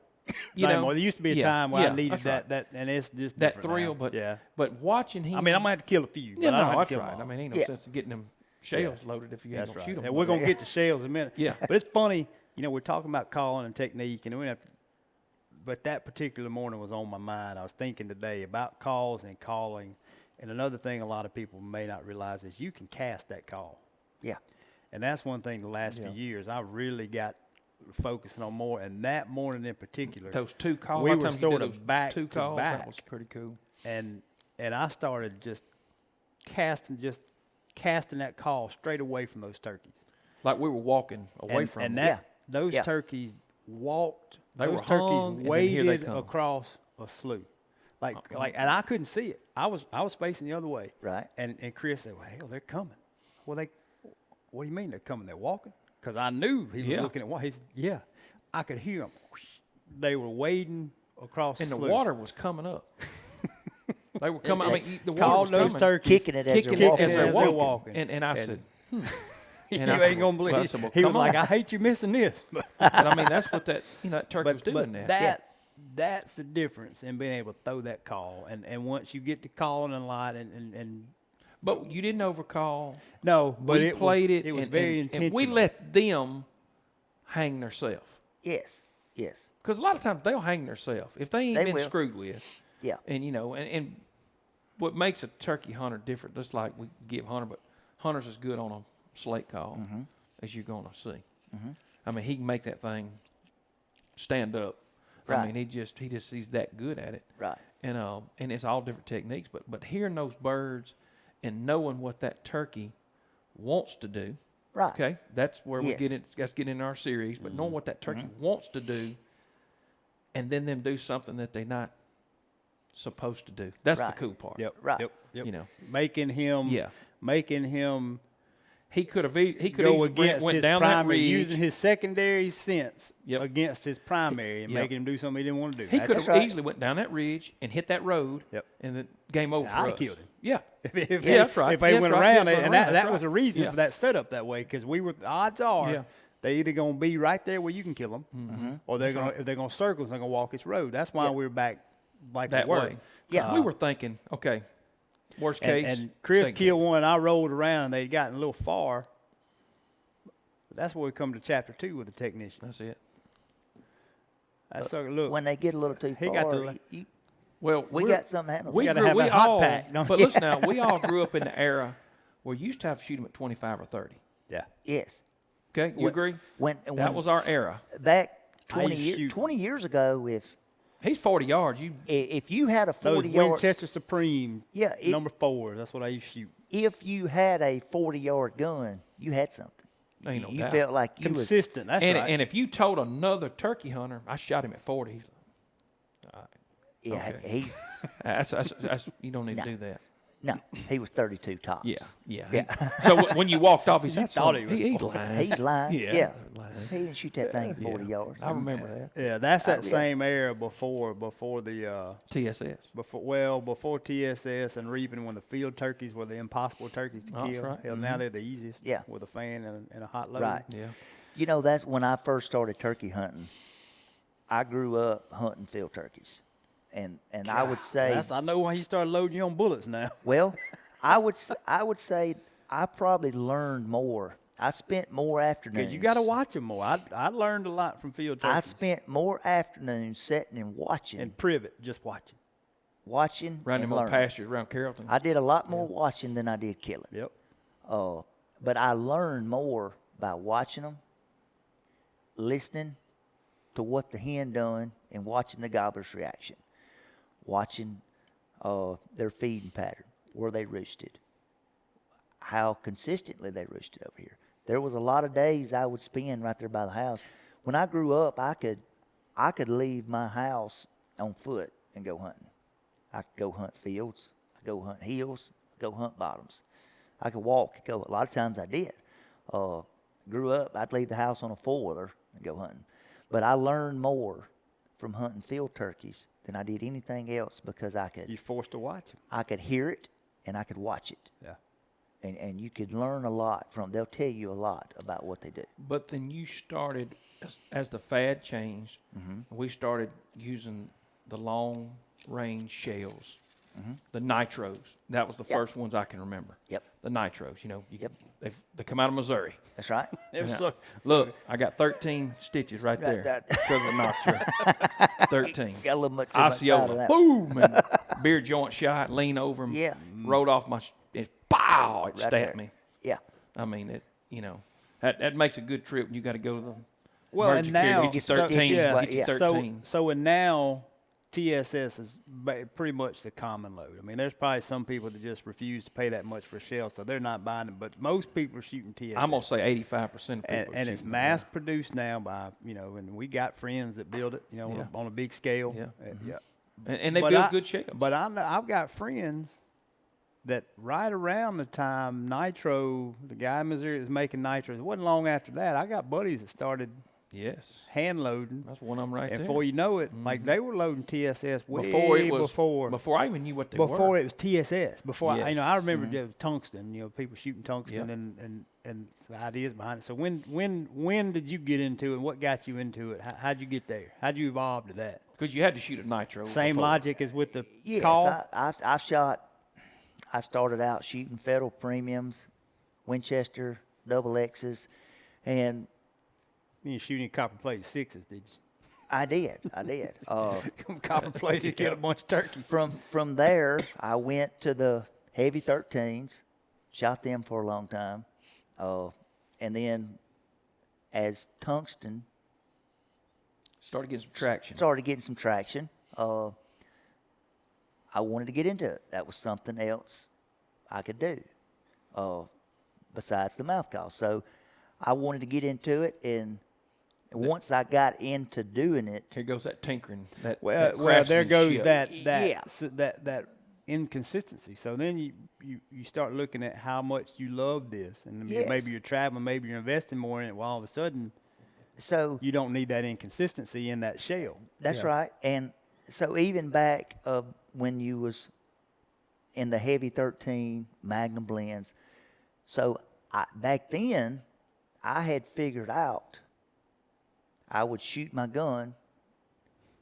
You Not know? anymore. There used to be a Yeah, time where yeah, I needed that's that, and it's just That different thrill, now. but yeah. But watching him. I mean, I'm gonna have to kill a few. Yeah, but I don't no, have to that's kill 'em right. all. I mean, ain't no Yeah. sense in getting them shells loaded if you ain't That's gonna right. shoot them. And we're gonna get to shells in a minute. Yeah. But it's funny, you know, we're talking about calling and technique, and we have. But that particular morning was on my mind. I was thinking today about calls and calling, and another thing a lot of people may not realize is you can cast that call. Yeah. And that's one thing the last few years I really got focusing on more. And that morning in particular, Those two calls. we a lot were times you do sort of those back two to calls. back. That was pretty cool. and I started just casting that call straight away from those turkeys. Like we were walking away from and them. that those Yeah. turkeys walked. They those were hung, turkeys and then here they waded come. across a slough, and I couldn't see it. I was facing the other way. Right. And Chris said, "Well, hell, they're coming." Well, what do you mean they're coming? They're walking? Because I knew he was Yeah. looking at what he said. Yeah, I could hear them. They were wading across And the the slough. water was coming up. They were coming. I mean, the water Called was those coming. turkeys. Kicking it as Kicking they're it walking. as they're as they're walking. walking. And I said, you And I ain't said, gonna believe. well, I said, well, he was come like, on. "I hate you missing this." But I mean, that's what that turkey was doing that. that's the difference in being able to throw that call. And once you get to calling a lot, and But you didn't overcall. no, but We it played was, it. It was and, very and, intentional. and we let them hang themselves. Yes. Yes. Because a lot of times they'll hang themselves if they ain't They been will. screwed with. Yeah. And and what makes a turkey hunter different, just like we give hunter, but hunter's as good on a slate call as you're gonna see. I mean, he can make that thing stand up. I Right. mean, he's that good at it. Right. And it's all different techniques. But hearing those birds and knowing what that turkey wants to do. Right. Okay, that's where we Yes. get it. That's getting in our series. But knowing what that turkey wants to do, and then them do something that they're not supposed to do. That's Right. the cool part. Yep. Right. Yep. Yep. You know. making him. Yeah. Making him He could go easily against went his down that primary, ridge. using his secondary sense Yep. against his primary, and Yep. making him do something he didn't want to do. He That's- could have right. easily went down that ridge and hit that road. Yep. And then game over I'd for have us. killed him. Yeah. If Yeah, that's right. If they Yeah, went that's right. around Yeah, it, and that's that right. was a reason Yeah. for that setup that way, because the odds are Yeah. they either gonna be right there where you can kill them, or if they're gonna circle, they're gonna walk this road. That's why we're back like That we were. way. Yeah. We were thinking, okay, worst case. And Chris second killed case. one, and I rolled around, and they'd gotten a little far. That's where we come to chapter 2 with the technician. That's it. That's look. When they get a little too He got far, the- Well, we got something to handle. We gotta grew, have we that hot all, pack, don't but we? listen now, we all grew up in the era where you used to have to shoot them at 25 or 30. Yeah. Yes. Okay, you agree? When That was our era. back I 20 used to years, shoot. 20 years ago, He's 40 yards. if you had a Those 40-yard, Winchester Supreme Yeah, number 4. That's what I used to shoot. if you had a 40-yard gun, you had something. Ain't no You doubt. felt like you was Consistent. That's and right. and if you told another turkey hunter, I shot him at 40. He's yeah. okay. He's that's you don't need to No. do that. no, he was 32 tops. Yeah. So when you walked off, he said, thought he was he's 40. lying. He's lying. Yeah, Yeah, lying. he didn't shoot that thing 40 yards. I remember that. Yeah, that's that yeah. same era before the TSS. before TSS and reaping, when the field turkeys were the impossible turkeys to That's kill. right. Hell, now they're the easiest. Yeah. With a fan and a hot load. Right. Yeah. You know, that's when I first started turkey hunting. I grew up hunting field turkeys, and I would say, I know why you started loading your own bullets now. well, I would say I probably learned more. I spent more afternoons. Because you got to watch them more. I learned a lot from field turkeys. I spent more afternoons sitting and watching, and privet, just watching. Around and them old learning. pastures around Carrollton. I did a lot more watching than I did killing. Yep. But I learned more by watching them, listening to what the hen done, and watching the gobbler's reaction, watching their feeding pattern, where they roosted, how consistently they roosted over here. There was a lot of days I would spend right there by the house. When I grew up, I could leave my house on foot and go hunting. I could go hunt fields, I could go hunt hills, I could go hunt bottoms. I could walk, go. A lot of times I did. Grew up, I'd leave the house on a four-wheeler and go hunting. But I learned more from hunting field turkeys than I did anything else, because You're forced to watch them. I could hear it and I could watch it. Yeah. And you could learn a lot from. They'll tell you a lot about what they do. But then you started, as the fad changed, we started using the long range shells, the nitros. That was the first ones I can remember. Yep. The nitros, you know. Yep. They come out of Missouri. That's right. It was Yeah. so, Look, I got 13 stitches right there there. because of the nitro. 13. Got a little much too much out of Osceola, that. boom, and beer joint shot, lean over him, Yeah. rolled off my, pow, it Right stabbed there. me. Yeah. I mean, that makes a good trip. You got to go to the well, and emergency care, now get you 13, yeah, get you yeah. 13. So and now TSS is pretty much the common load. I mean, there's probably some people that just refuse to pay that much for shells, so they're not buying them. But most people are shooting TSS. I'm gonna say 85% of people. and are it's shooting mass produced now by, and we got friends that build it, Yeah. on a big scale. Yeah. Yeah. and they But build good shells. But I've got friends that right around the time Nitro, the guy in Missouri that was making nitros, it wasn't long after that, I got buddies that started yes, hand loading. that's one of them right And there. before you know it, like they were loading TSS way before I even knew what they were. before it was TSS. Before Yes. I remember there was tungsten. People shooting tungsten Yeah. and the ideas behind it. So when did you get into it? And what got you into it? How'd you get there? How'd you evolve to that? Because you had to shoot a nitro. Same before. logic as with the Yes, call. I shot. I started out shooting Federal premiums, Winchester double X's, and You ain't shooting copper plate sixes, did you? I did. Copper plate to kill a bunch of turkeys. From there, I went to the heavy 13s, shot them for a long time, and then as tungsten Started getting some traction. Started getting some traction. I wanted to get into it. That was something else I could do besides the mouth call. So I wanted to get into it, and once I got into doing it, Here goes that tinkering. Well, there goes craftsmanship. that inconsistency. So then you start looking at how much you love this, and Yes. maybe you're traveling, maybe you're investing more in it. Well, all of a sudden, so you don't need that inconsistency in that shell. that's Yeah. right. And so even back when you was in the heavy 13 Magnum blends, so back then I had figured out I would shoot my gun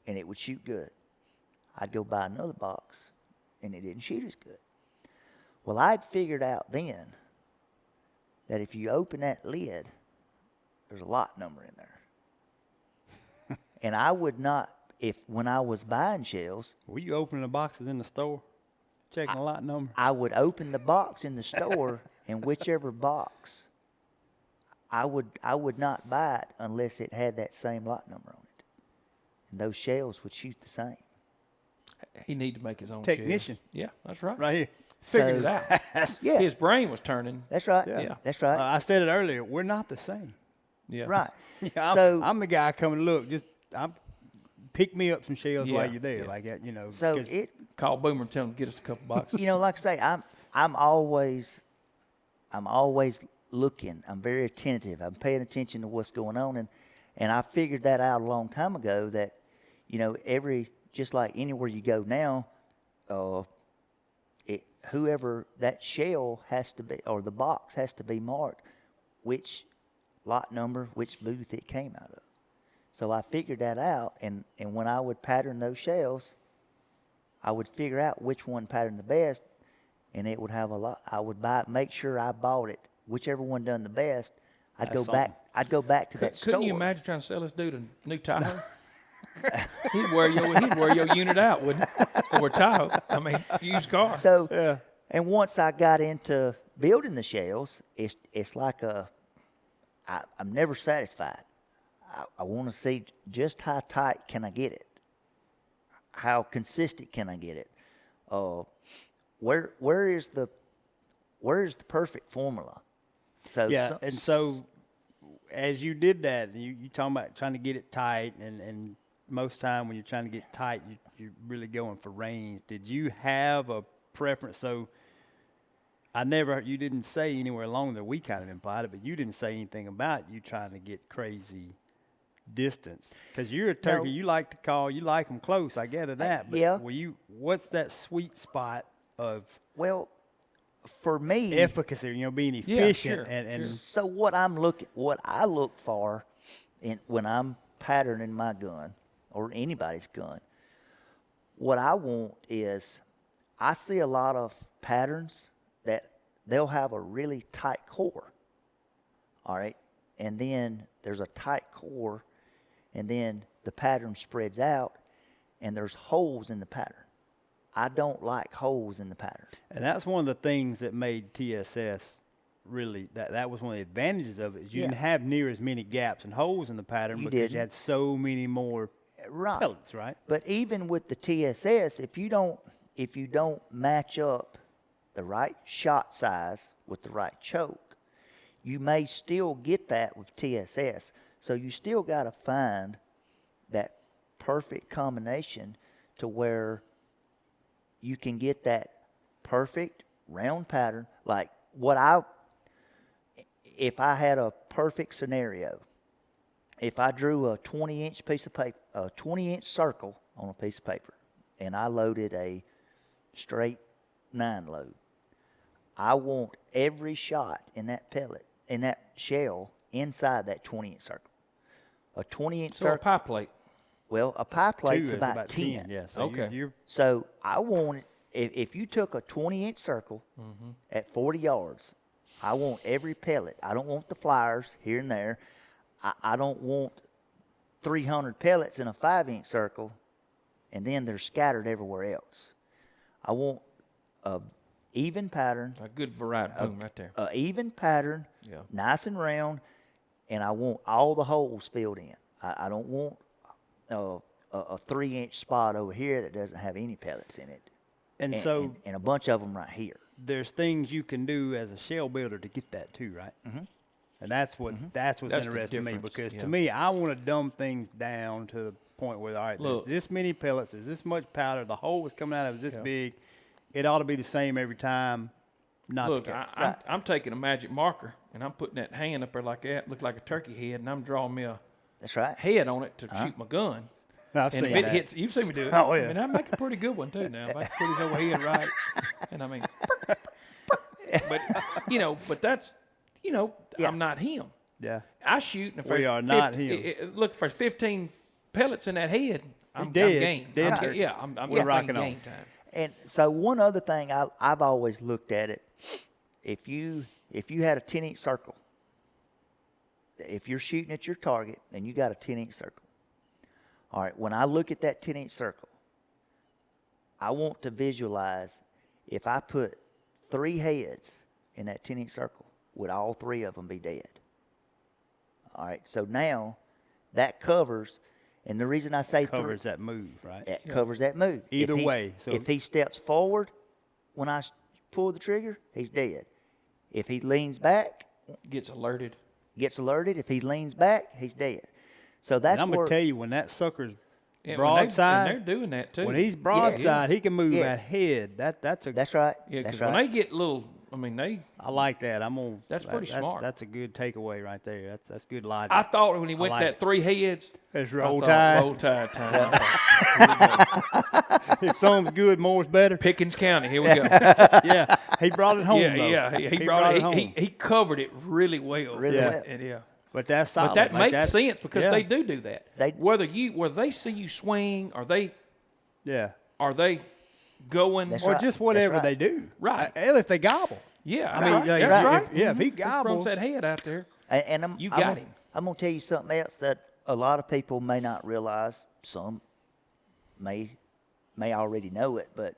and it would shoot good. I'd go buy another box and it didn't shoot as good. Well, I'd figured out then that if you open that lid, there's a lot number in there. And I would not, when I was buying shells, Were you opening the boxes in the store, checking the lot number? I would open the box in the store, and whichever box, I would not buy it unless it had that same lot number on it. And those shells would shoot the same. He needed to make his own Technician. shells. Yeah, that's right. Right here. Figured it So- out. Yeah, His brain was turning. that's right. Yeah. That's right. I said it earlier. We're not the same. Yeah. Right. Yeah, So- I'm the guy coming. Look, pick me up some shells Yeah, while you're there, yeah. like that. You know. So 'cause it, Call Boomer and tell him to get us a couple boxes. like I say, I'm always looking. I'm very attentive. I'm paying attention to what's going on, and I figured that out a long time ago. That just like anywhere you go now, whoever that shell has to be, or the box has to be marked, which lot number, which booth it came out of. So I figured that out, and when I would pattern those shells, I would figure out which one patterned the best, and it would have a lot. I would make sure I bought it, whichever one done the best. I'd That's go back to that store. Couldn't you imagine trying to sell this dude a new Tahoe? he'd wear your unit out, wouldn't he? Or Tahoe. I mean, used car. So, Yeah. and once I got into building the shells, it's like I'm never satisfied. I want to see just how tight can I get it, how consistent can I get it, where is the perfect formula? So Yeah, and so as you did that, you talking about trying to get it tight, and most time when you're trying to get tight, you're really going for range. Did you have a preference? So you didn't say anywhere along there, we kind of implied it, but you didn't say anything about you trying to get crazy distance. Because you're a turkey, No. you like to call, you like them close, I gather that. But yeah. what's that sweet spot of well, for me, efficacy, being efficient sure, and so what I look for when I'm patterning my gun or anybody's gun, what I want is, I see a lot of patterns that they'll have a really tight core. All right. And then there's a tight core, and then the pattern spreads out and there's holes in the pattern. I don't like holes in the pattern. And that's one of the things that made TSS really, that was one of the advantages of it, is you Yeah. didn't have near as many gaps and holes in the pattern You because didn't. you had so many more Right. pellets, right? But even with the TSS, if you don't match up the right shot size with the right choke, you may still get that with TSS. So you still got to find that perfect combination to where you can get that perfect round pattern. Like if I had a perfect scenario, if I drew a 20-inch piece of paper, a 20-inch circle on a piece of paper, and I loaded a straight 9 load, I want every shot in that pellet, in that shell, inside that 20-inch circle. A 20-inch So a circle. pie plate. Well, a pie plate's Two is about 10. Yeah, so Okay. you're So I want it, if you took a 20-inch circle at 40 yards, I want every pellet. I don't want the flyers here and there. I don't want 300 pellets in a 5-inch circle, and then they're scattered everywhere else. I want a even pattern, A good variety. Boom, right there. a even pattern, Yeah. nice and round, and I want all the holes filled in. I don't want a 3-inch spot over here that doesn't have any pellets in it, And so and a bunch of them right here. there's things you can do as a shell builder to get that too, right? Mm-hmm. And that's what's That's the interesting to me, difference, because yeah. to me, I want to dumb things down to the point where, all right, Look. there's this many pellets, there's this much powder, the hole is coming out of it this Yeah. big. It ought to be the same every time. Not Look, the case. I'm taking a magic marker and I'm putting that hand up there like that, look like a turkey head, and I'm drawing me a That's right. head on it to shoot my gun. I've And seen if it that. hits, you've seen me do it. Oh, yeah. I mean, I make a pretty good one too now. If I put his overhead right, and I mean, but but that's, Yeah. I'm not him. Yeah. I shoot, and if We there's are not him. Look, for 15 pellets in that head, I'm dead. game. Dead I'm, turkey. yeah, I'm We're thinking rocking on. game time. And so one other thing I've always looked at it, if you had a 10-inch circle, if you're shooting at your target and you got a 10-inch circle, all right, when I look at that 10-inch circle, I want to visualize if I put 3 heads in that 10-inch circle, would all 3 of them be dead? All right, so now that covers, and the reason I say Covers that move, right? it covers that move. Either If he's- way, so- if he steps forward when I pull the trigger, he's dead. If he leans back, Gets alerted. gets alerted. If he leans back, he's dead. So And that's I'm where going to tell you, when that sucker's Yeah, broadside, and they're doing that too. when he's broadside, he can move Yes. that head. That's a. that's right. yeah, that's because right. when they get little, I mean, I like that. I'm gonna. That's pretty smart. That's a good takeaway right there. That's good logic. I thought when he went like that 3 heads, It's I roll thought, tide. Roll tide time. I thought, If something's good, more's better. Pickens County, here we go. Yeah, he brought it home. yeah, though. yeah, he He brought it. home. He covered it really well. Really Yeah. well. And, yeah. But that's solid. But that Like, makes that's- sense because yeah. they do that. They- whether they see you swing, or they Yeah. going, That's Or right. just whatever That's they right. do. Right. Hell, if they gobble. yeah, I mean, right. like, That's if- right. if he Runs gobbles, that head out there. And I'm, You I'm got gonna- him. I'm going to tell you something else that a lot of people may not realize. Some may already know it, but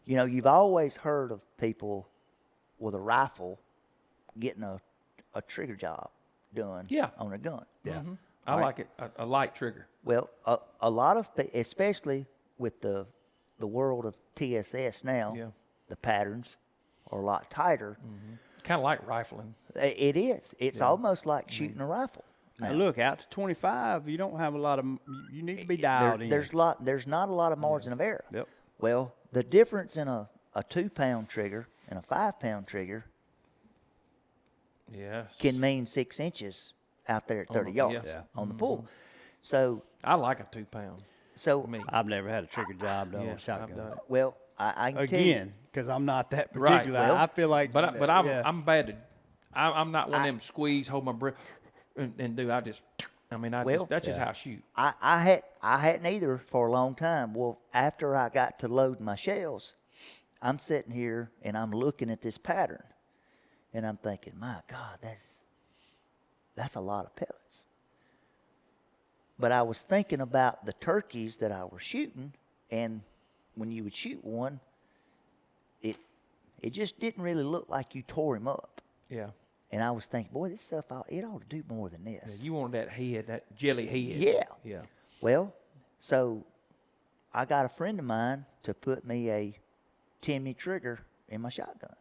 you've always heard of people with a rifle getting a trigger job done Yeah. on a gun. yeah. I like it. A light trigger. Well, a lot of, especially with the world of TSS now, Yeah. the patterns are a lot tighter. Kind of like rifling. It is. It's almost like shooting a rifle. Now, look, out to 25, you don't have a lot of. You need to be dialed in. There's not a lot of margin of error. Yep. Well, the difference in a 2-pound trigger and a 5-pound trigger Yes. can mean 6 inches out there at 30 yards yes. Yeah. on the pull. So, I like a 2-pound. me. I've never had a trigger job done Yeah, with a shotgun. I've done it. Well, I can tell you. Again, because I'm not that Right, particular. well, I feel like. But yeah. I'm bad to. I'm not one of them squeeze, hold my breath, and do. I just. I mean, Well, that's just how I shoot. I hadn't either for a long time. Well, after I got to load my shells, I'm sitting here and I'm looking at this pattern, and I'm thinking, my God, that's a lot of pellets. But I was thinking about the turkeys that I was shooting, and when you would shoot one, it just didn't really look like you tore him up. Yeah. And I was thinking, boy, this stuff, it ought to do more than Yeah, this. you wanted that head, that jelly head. Yeah. Yeah. Well, so I got a friend of mine to put me a 10-me trigger in my shotgun.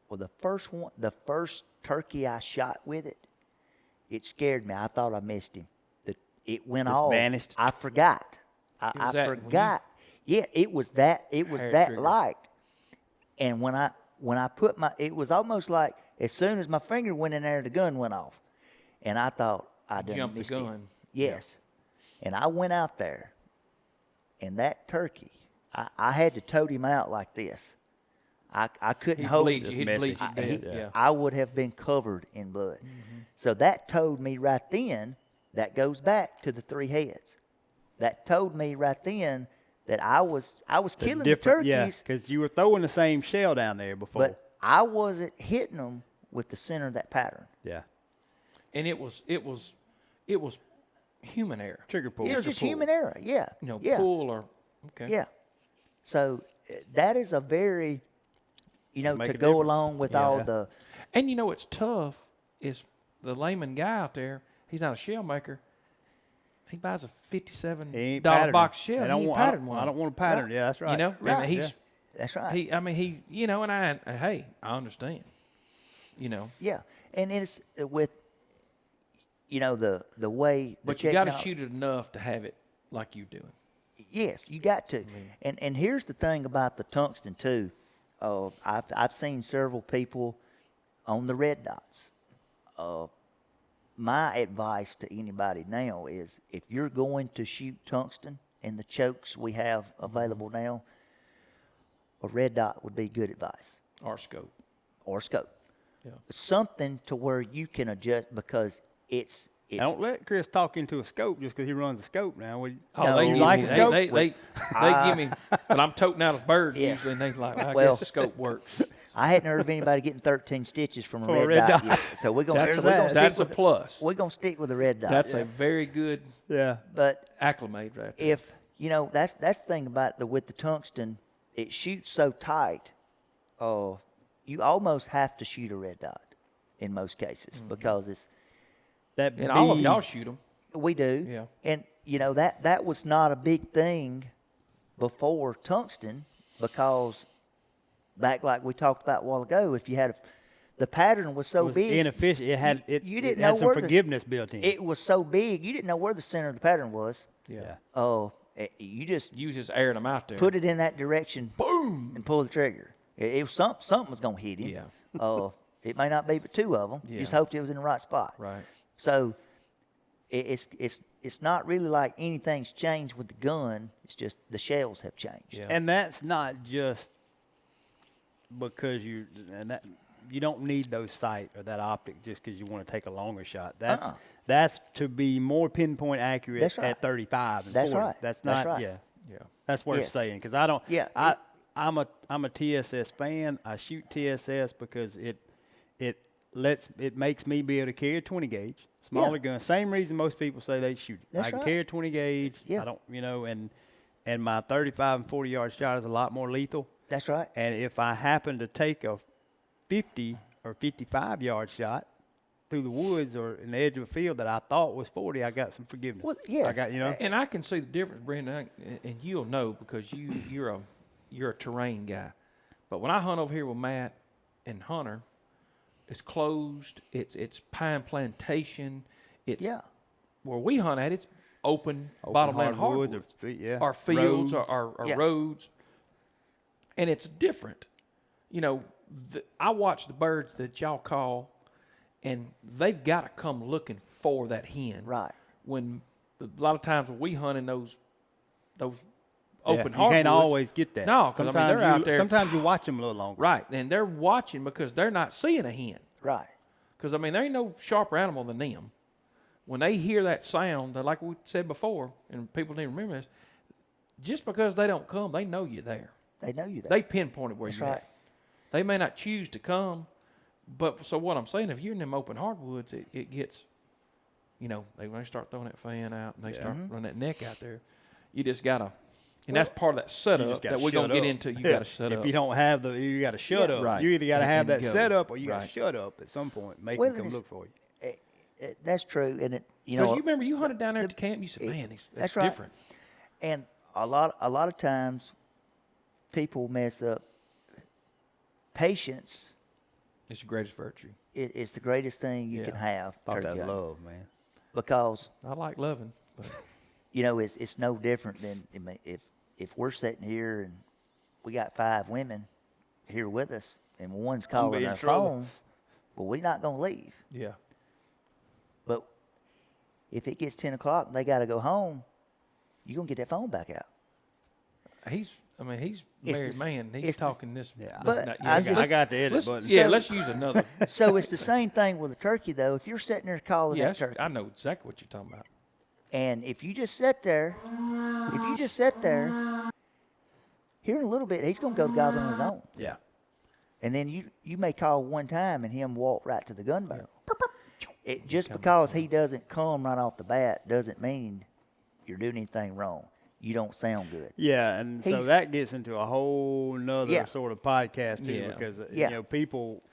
Well, the first turkey I shot with it, it scared me. I thought I missed him. It went Just off. vanished? I forgot. was I that when you- forgot. Yeah, it was that. It was Hair that trigger. light. And when I put it was almost like as soon as my finger went in there, the gun went off, and I thought I done Jumped the missed him. gun. Yes, and I went out there, and that turkey, I had to tote him out like this. I couldn't He'd hold bleed it. you. He'd messy. bleed you dead. Yeah. I would have been covered in blood. So that told me right then, that goes back to the 3 heads. That told me right then that I was killing the Different, yeah, turkeys, because you were throwing the same shell down there before. but I wasn't hitting them with the center of that pattern. yeah, And it was human error. trigger pull. It's just human error. Yeah. yeah. Pull or okay. Yeah. So that is a very, Make to a go difference. along with Yeah. all the, And it's tough is the layman guy out there. He's not a shell maker. he buys a He $57 ain't patterned. box shell. He ain't patterned one. I don't want a pattern. Yeah, that's right. You know, I Right. mean, he's That's right. you know, and I understand. You know, Yeah, and it's with, the way. but you got to shoot it enough to have it like you're doing. Yes, you got to. And here's the thing about the tungsten too. I've seen several people on the red dots. My advice to anybody now is if you're going to shoot tungsten in the chokes we have available now, a red dot would be good advice. Or scope. Or scope. Yeah. Something to where you can adjust because it's Don't let Chris talk into a scope just because he runs a scope now. Oh, No, they you give like me, a scope? they give me, but I'm toting out a bird Yeah. usually, and they like, I Well, guess the scope works. I hadn't heard of anybody getting 13 stitches from From a a red red dot dot. yet. So we're gonna, That's we're gonna that. stick That's a with plus. we're gonna stick with the red dot. That's a very good Yeah. But acclimate right there. if that's the thing about with the tungsten, it shoots so tight. You almost have to shoot a red dot in most cases because it's That And all of bead- y'all shoot them. we do. Yeah. And that was not a big thing before tungsten because back like we talked about a while ago, if you had the pattern was so was big, inefficient. It had you didn't it had know some where the- forgiveness built in. it was so big you didn't know where the center of the pattern was. Yeah. You just You just airing them out there. put it in that direction, boom, and pull the trigger. It was something was gonna hit him. Yeah. It may not be but two of them. You Yeah. just hoped it was in the right spot. Right. So it's not really like anything's changed with the gun. It's just the shells have changed. Yeah. And that's not just because you don't need those sight or that optic just because you want to take a longer shot. That's to be more pinpoint accurate That's right. at 35 and That's 40. right. That's That's not right. yeah. Yeah. That's worth Yes. saying because I don't. Yeah, I'm a TSS fan. I shoot TSS because it makes me be able to carry a 20 gauge, smaller gun. Same reason most people say they shoot it. That's I can right. carry a 20 gauge. Yeah. I don't, and my 35 and 40 yard shot is a lot more lethal. That's right. And if I happen to take a 50 or 55 yard shot through the woods or in the edge of a field that I thought was 40, I got some forgiveness. Well, yes. I got, And I can see the difference, Brendan, and you'll know because you're a terrain guy. But when I hunt over here with Matt and Hunter, it's closed. It's pine plantation. It's where we hunt at. It's open bottomland hardwoods, or street, yeah. our fields, Roads. our Yeah. roads, and it's different. I watch the birds that y'all call, and they've got to come looking for that hen. Right. When a lot of times when we hunt in those Yeah, open you hardwoods, can't always get that. No, 'cause, I mean, they're out there. Sometimes you watch them a little longer. right, and they're watching because they're not seeing a hen. Right. Because, I mean, there ain't no sharper animal than them. When they hear that sound, they're like we said before, and people need to remember this, just because they don't come, they know you're there. They know you there. They pinpointed where That's you're right. at. They may not choose to come, but so what I'm saying, if you're in them open hardwoods, it gets, when they start throwing that fan out and they start running that neck out there, you just got to, and that's part of that You setup just gotta that we're going to shut get up. into. You Yeah. got to shut up. If you don't have you got to shut up. Right. You either got to have And that go. set up or you got to Right. shut up at some point. Make Well, them come and look for you. That's true, and Because you remember you hunted down there at the camp, you said, man, it's that's right. different. And a lot of times, people mess up. Patience It's your greatest virtue. is the greatest thing you Yeah. can have. Thought turkey that hunting. love, man. Because I like loving, but it's no different than if we're sitting here and we got 5 women here with us and one's be calling in their trouble. phone, well, we're not gonna leave. yeah. But if it gets 10 o'clock and they got to go home, you're going to get that phone back out. He's It's married the- man. He's it's the- talking this. Yeah. But I got the edit let's, button. yeah, So- let's use another. So it's the same thing with a turkey, though. If you're sitting there calling Yeah, that turkey, I know exactly what you're talking about. and if you just sit there, here in a little bit, he's going to go gobbling on his own. Yeah. And then you may call one time and him walk right to the gun barrel. Just because he doesn't come right off the bat doesn't mean you're doing anything wrong. You don't sound good. Yeah, and so He's- that gets into a whole nother Yeah. sort of podcast too, Yeah. because Yeah. people.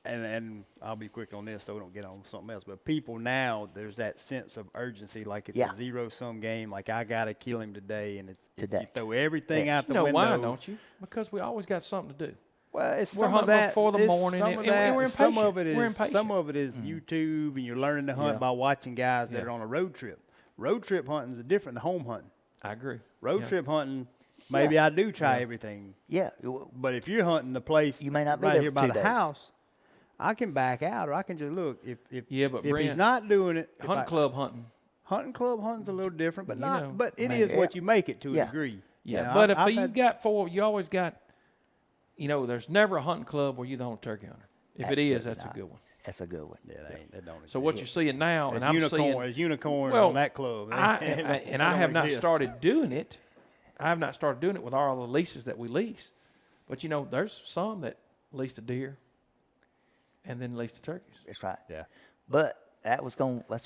and I'll be quick on this so we don't get on something else. But people now, there's that sense of urgency, like it's Yeah. a zero-sum game. Like I gotta kill him today, and it's Today. you throw everything Yeah. out You the know window. why, don't you? Because we always got something to do. Well, it's We're some of hunting that. before the it's morning, some and- of and that. we're Some of impatient. it We're is impatient. some of it is YouTube, and you're learning to hunt Yeah. by watching guys that Yeah. are on a road trip. Road trip hunting is different than home hunting. I agree. Road Yeah. trip hunting, maybe I do try Yeah. everything. Yeah. But if you're hunting the place You may not be right there here for by 2 the days. house, I can back out, or I can just look. Yeah, but if he's Brent, not doing it, if Hunt club hunting. hunting club hunting's a little different, but You not. know, But it man. is what Yeah. you make it to Yeah. a degree. Yeah, You know, but I've if you had- got four, you always got. There's never a hunting club where you don't turkey hunter. If it is, Absolutely that's not. a good one. That's a good one. yeah, that don't. So what you're seeing now, There's and I'm seeing, there's unicorn well, on that club. and I have not started doing it. I have not started doing it with all the leases that we lease. But there's some that lease the deer, and then lease the turkeys. That's right. Yeah. But that's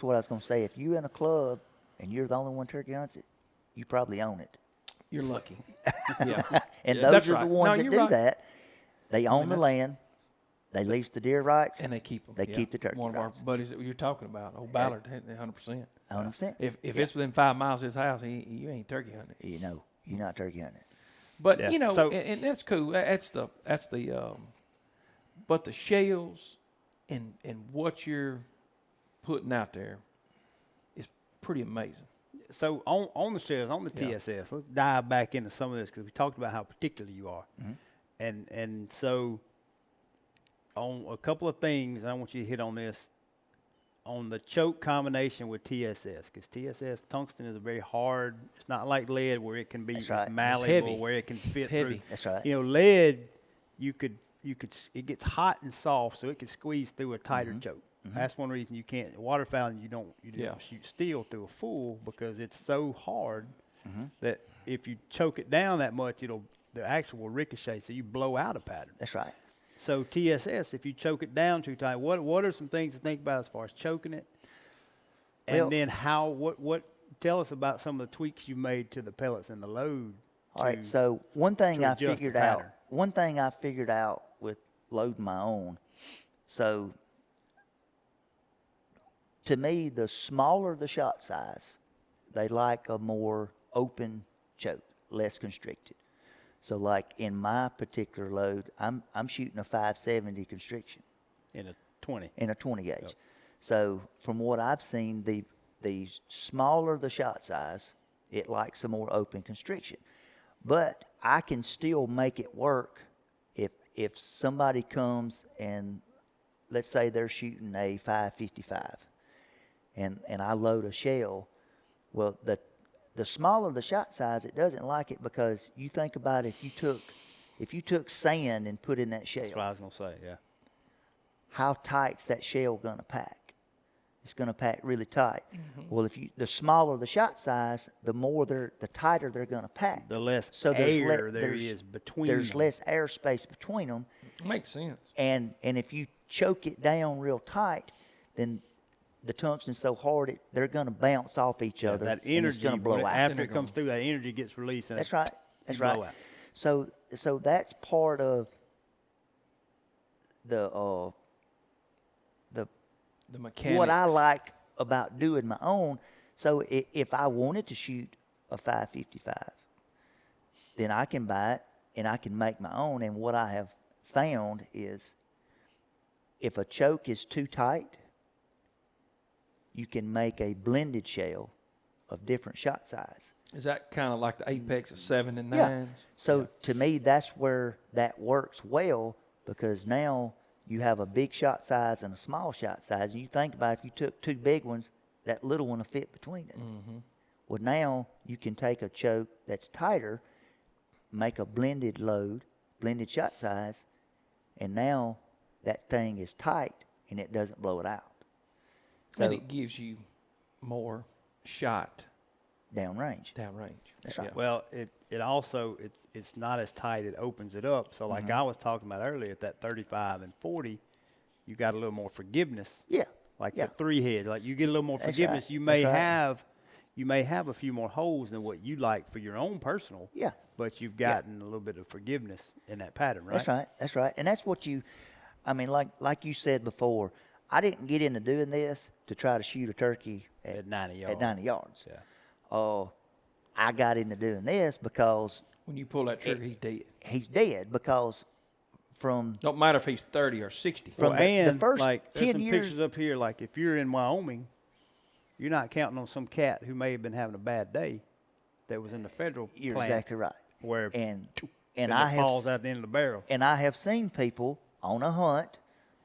what I was gonna say. If you're in a club and you're the only one turkey hunts it, you probably own it. You're lucky. Yeah. And Yeah, those that's are right. the ones No, that you're do right. that. They own the land. They lease the deer rights. And they keep them. They keep the turkey One of our rights. buddies that you're talking about, old Ballard, 100%. 100%. If Yeah. it's within 5 miles of his house, you ain't turkey hunting. You're not turkey hunting. But Yeah. So- and that's cool. That's the but the shells and what you're putting out there is pretty amazing. So on the shells, on the Yeah. TSS, let's dive back into some of this because we talked about how particular you are, and so on a couple of things, and I want you to hit on this on the choke combination with TSS because TSS tungsten is a very hard. It's not like lead where it can be That's right. it's It's malleable heavy. where it can fit It's through. heavy. That's right. Lead you could it gets hot and soft so it can squeeze through a tighter choke. That's one reason you can't waterfowl and you don't Yeah. shoot steel through a full because it's so hard that if you choke it down that much the actual will ricochet so you blow out a pattern. That's right. So TSS, if you choke it down too tight, what are some things to think about as far as choking it? And Well- then what tell us about some of the tweaks you made to the pellets and the load. All right. to- So one thing to I adjust the figured out. pattern. One thing I figured out with loading my own. So to me, the smaller the shot size, they like a more open choke, less constricted. So like in my particular load, I'm shooting a 570 constriction in a 20. in a 20 gauge. Yep. So from what I've seen, the smaller the shot size, it likes a more open constriction. But I can still make it work if somebody comes and let's say they're shooting a 555 and I load a shell. Well, the smaller the shot size, it doesn't like it because you think about if you took sand and put in that shell, That's what I was gonna say. Yeah. how tight's that shell gonna pack? It's gonna pack really tight. Well, the smaller the shot size, the tighter they're gonna pack. The less So there's air there is between. There's them. less airspace between them, Makes sense. and if you choke it down real tight, then the tungsten's so hard they're gonna bounce off each other. That and it's energy gonna blow out. after They're it comes through. That energy gets released. And That's right. That's you right. blow out. So that's part of the The mechanics. what I like about doing my own. So if I wanted to shoot a 555, then I can buy it and I can make my own. And what I have found is if a choke is too tight, you can make a blended shell of different shot size. Is that kind of like the apex of 7 and 9s? Yeah. So to me, that's where that works well because now you have a big shot size and a small shot size. And you think about if you took two big ones, that little one will fit between it. Well, now you can take a choke that's tighter, make a blended load, blended shot size, and now that thing is tight and it doesn't blow it out. So And it gives you more shot downrange. downrange. That's right. Well, it also it's not as tight. It opens it up. So like I was talking about earlier, at that 35 and 40, you got a little more forgiveness. Yeah. Like Yeah. the 3 heads, like you get a little more That's forgiveness. right. You may That's right. have a few more holes than what you like for your own personal. Yeah. But you've gotten a little bit of forgiveness in that pattern, right? That's right. That's right. And that's what I mean, like you said before, I didn't get into doing this to try to shoot a turkey At 90 yards. At 90 yards. Yeah. I got into doing this because When you pull that trigger, he's dead. he's dead because from Don't matter if he's 30 or 60. From Well, the and first like, there's 10 some years- pictures up here. Like, if you're in Wyoming, you're not counting on some cat who may have been having a bad day that was in the federal you're plant exactly right. where And and I it have falls out the end of the barrel. and I have seen people on a hunt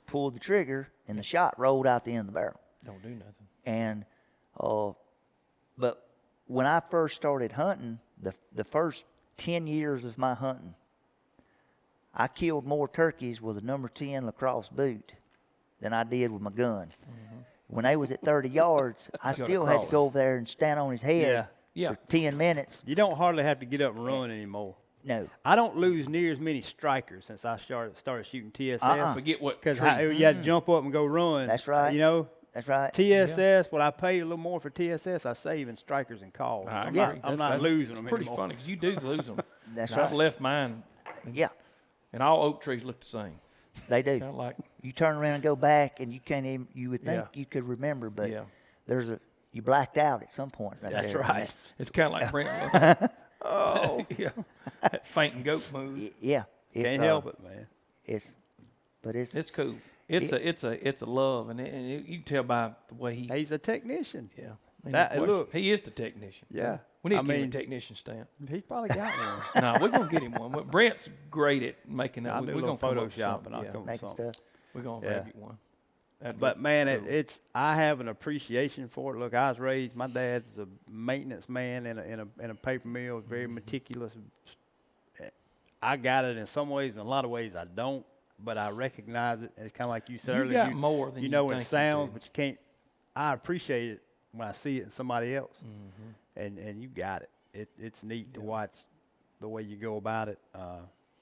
pull the trigger and the shot rolled out the end of the barrel. Don't do nothing. And but when I first started hunting, the first 10 years of my hunting, I killed more turkeys with a number 10 lacrosse boot than I did with my gun. Mm-hmm. When they was at 30 yards, I still had to go over there and stand on his head Yeah. for 10 minutes. You don't hardly have to get up and run anymore. No. I don't lose near as many strikers since I started shooting TSS. Forget what Because tree. you had to jump up and go run. That's right. You know, That's right. TSS, what I pay a little more for TSS, I save in strikers and calls. I I'm agree. not, I'm not That's losing them pretty anymore. funny because you do lose them. That's I've right. left mine, Yeah, and all oak trees look the same. they do. Kind of like, You turn around and go back, and you can't even. You would think Yeah. you could remember, but Yeah. you blacked out at some point. Right That's there. right. it's kind of like Brent. Oh, yeah. That fainting goat move. Yeah, it's, Can't help it, man. It's It's cool. It's a love, and you can tell by the way he. He's a technician. Yeah. Ain't That- no question. look. He is the technician. Yeah. We need I to give him mean- a technician stamp. He probably got one. No, we're gonna get him one. But Brent's great at making that. I'll do a We're little gonna come up with Photoshop something. and I'll Yeah. come with making something. stuff. We're gonna Yeah. have you one. That'd But be man, cool. it's I have an appreciation for it. Look, I was raised. My dad was a maintenance man in a paper mill, very meticulous. I got it in some ways, in a lot of ways I don't, but I recognize it. And it's kind of like you said You earlier. got more than you you know what think it you sounds, do. but you can't. I appreciate it when I see it in somebody else, Mm-hmm. and you got it. It's neat to watch the way you go about it,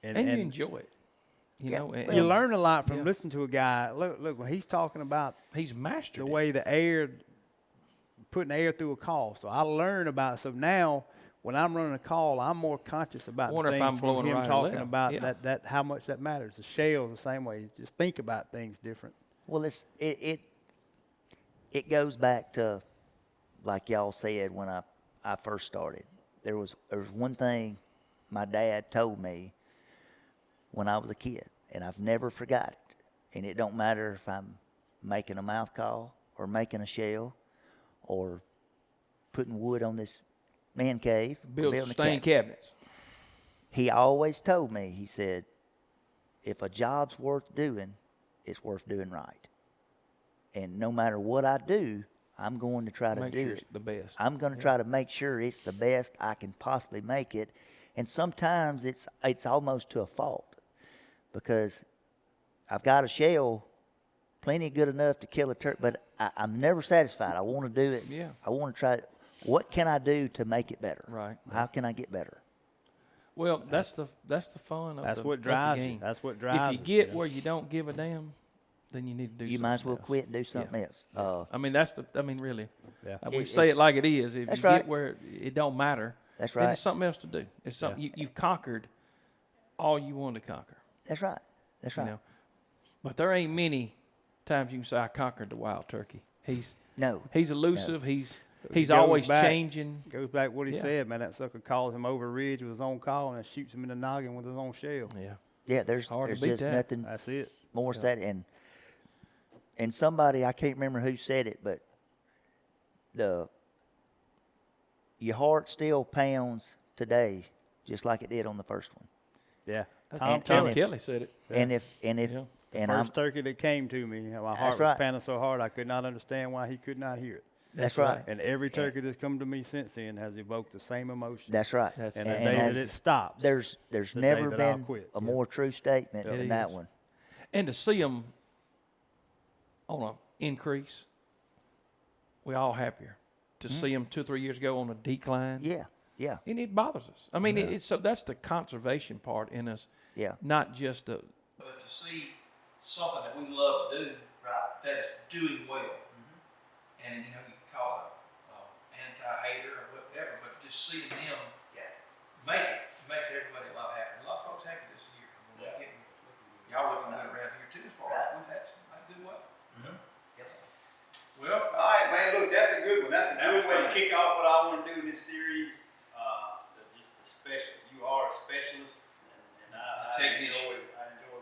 and you enjoy it. You Yeah. know, and, you and learn a lot from yeah. listening to a guy. Look when he's talking about he's mastered the it. way the air, putting air through a call. So I learn about it. So now when I'm running a call, I'm more conscious about Wonder the if things I'm from blowing him right or talking left. about Yeah. that how much that matters. The shells the same way. Just think about things different. Well, it goes back to, like y'all said when I first started. There was one thing my dad told me when I was a kid, and I've never forgot it. And it don't matter if I'm making a mouth call or making a shell or putting wood on this man cave, or Build building a stained cabin. cabinets. He always told me, he said, if a job's worth doing, it's worth doing right. And no matter what I do, I'm going to try to Make do sure it. it's the best. I'm going to try to make sure it's the best I can possibly make it. And sometimes it's almost to a fault because I've got a shell plenty good enough to kill a turkey, but I'm never satisfied. I want to do it. Yeah. I want to try. What can I do to make it better? Right. How can I get better? Well, that's the fun of That's the, what of the drives you. game. That's what If drives you us, get yeah. where you don't give a damn, then you need to do. You might as well something else. quit and do something else. I mean, that's the. I mean, really. Yeah. We It- say it it's- like it is. If that's you right. get where it don't matter, That's then right. there's something else to do. It's something you've conquered all you wanted to conquer. That's right. That's right. You know, but there ain't many times you can say I conquered the wild turkey. He's No. elusive. He's goes always back. changing. Goes back what he Yeah. said, man. That sucker calls him over a ridge with his own call and then shoots him in the noggin with his own shell. Yeah. Yeah, there's Hard to there's beat just that. nothing That's it. more sad. And somebody, I can't remember who said it, but your heart still pounds today just like it did on the first one. Yeah. And- Tom and if- Kelly said it. And if Yeah. and I'm First turkey that came to me, my heart was right. pounding so hard I could not understand why he could not hear it. that's right. And every turkey that's come to me since then has evoked the same emotion. That's right. That's- and the and day that there's- it stops, There's the never day that I'll been quit. a Yeah. more true statement It than that is. one. And to see them on an increase, we all happier. To see them 2 or 3 years ago on a decline, Yeah. Yeah. and it bothers us. I mean, it's so that's the conservation part in us, Yeah. not just the. But to see something that we love to do, that is doing well, and you know you can call it anti-hater or whatever, but just seeing them make it makes everybody a lot happier. A lot of folks happy this year. Y'all looking good around here too, as far Well, All right, man. Look, that's a good one. That's a good way to kick off what I want to do in this series. Just the special. You are a specialist, and I enjoy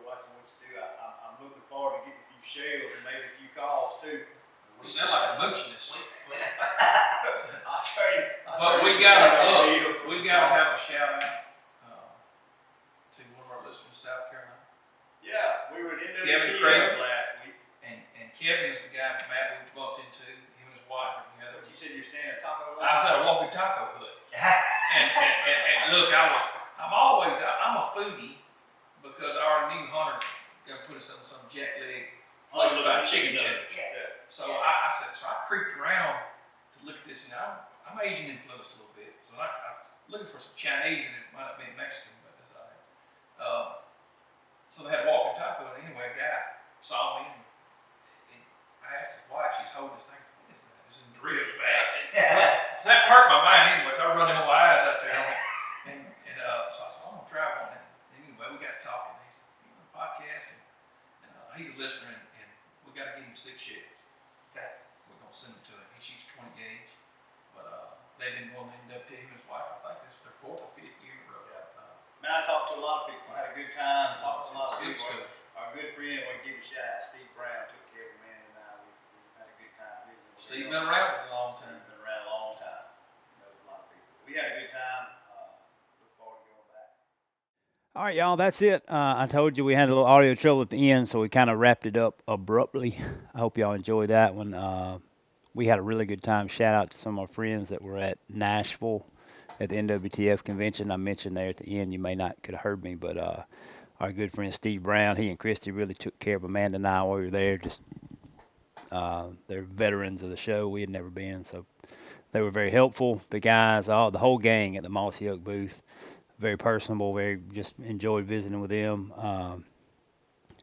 watching what you do. I'm looking forward to getting a few shells and maybe a few calls too. we sound like the moochiness. I'll trade. But we gotta have a shout out to one of our listeners in South Carolina. Yeah, we were in Kevin NWTF Craig. last week. And Kevin is the guy Matt we bumped into. Him and his wife are together. But you said you were staying at Taco Hut. I was at a walking taco hut. and look, I'm a foodie because our new hunter's gonna put us on some jet leg place about chicken tenders. Yeah. So I creeped around to look at this, and I'm Asian influenced a little bit. So I'm looking for some Chinese, and it might have been Mexican, but it's all right. So they had walking taco, and anyway, a guy saw me, and I asked his wife, she's holding this thing, what is that? It's in Doritos bag. So that perked my mind anyway, so I run my eyes out there on it. So I said, I'm gonna try one. And anyway, we got to talking. He said, you know, podcast, and he's a listener, and we got to give him 6 shells. Okay. We're gonna send them to him. He shoots 20 gauge, but they've been going to end up to him and his wife. I think this is their 4th or 5th year in a row. Man, I talked to a lot of people. I had a good time. Talked to a lot of Good people. stuff. Our good friend, we give a shout out, Steve Brown, took care of Amanda and I. We had a good time visiting. with Steve him. been around for a long time. Steve's been around a long time. Knows a lot of people. We had a good time. Look forward to going back. All right, y'all, that's it. I told you we had a little audio trouble at the end, so we kind of wrapped it up abruptly. I hope y'all enjoyed that one. We had a really good time. Shout out to some of our friends that were at Nashville at the NWTF convention. I mentioned there at the end, you may not could have heard me, but our good friend Steve Brown, he and Christy really took care of Amanda and I while we were there. Just they're veterans of the show. We had never been, so they were very helpful. The guys, the whole gang at the Mossy Oak booth, very personable. Very just enjoyed visiting with them.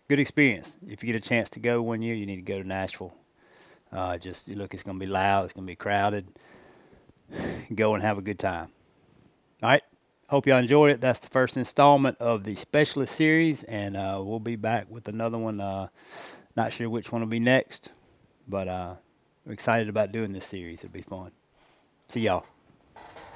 Good experience. If you get a chance to go one year, you need to go to Nashville. Just look, it's going to be loud. It's going to be crowded. Go and have a good time. All right. Hope y'all enjoyed it. That's the first installment of the Specialist series, and we'll be back with another one. Not sure which one will be next, but we're excited about doing this series. It'll be fun. See y'all.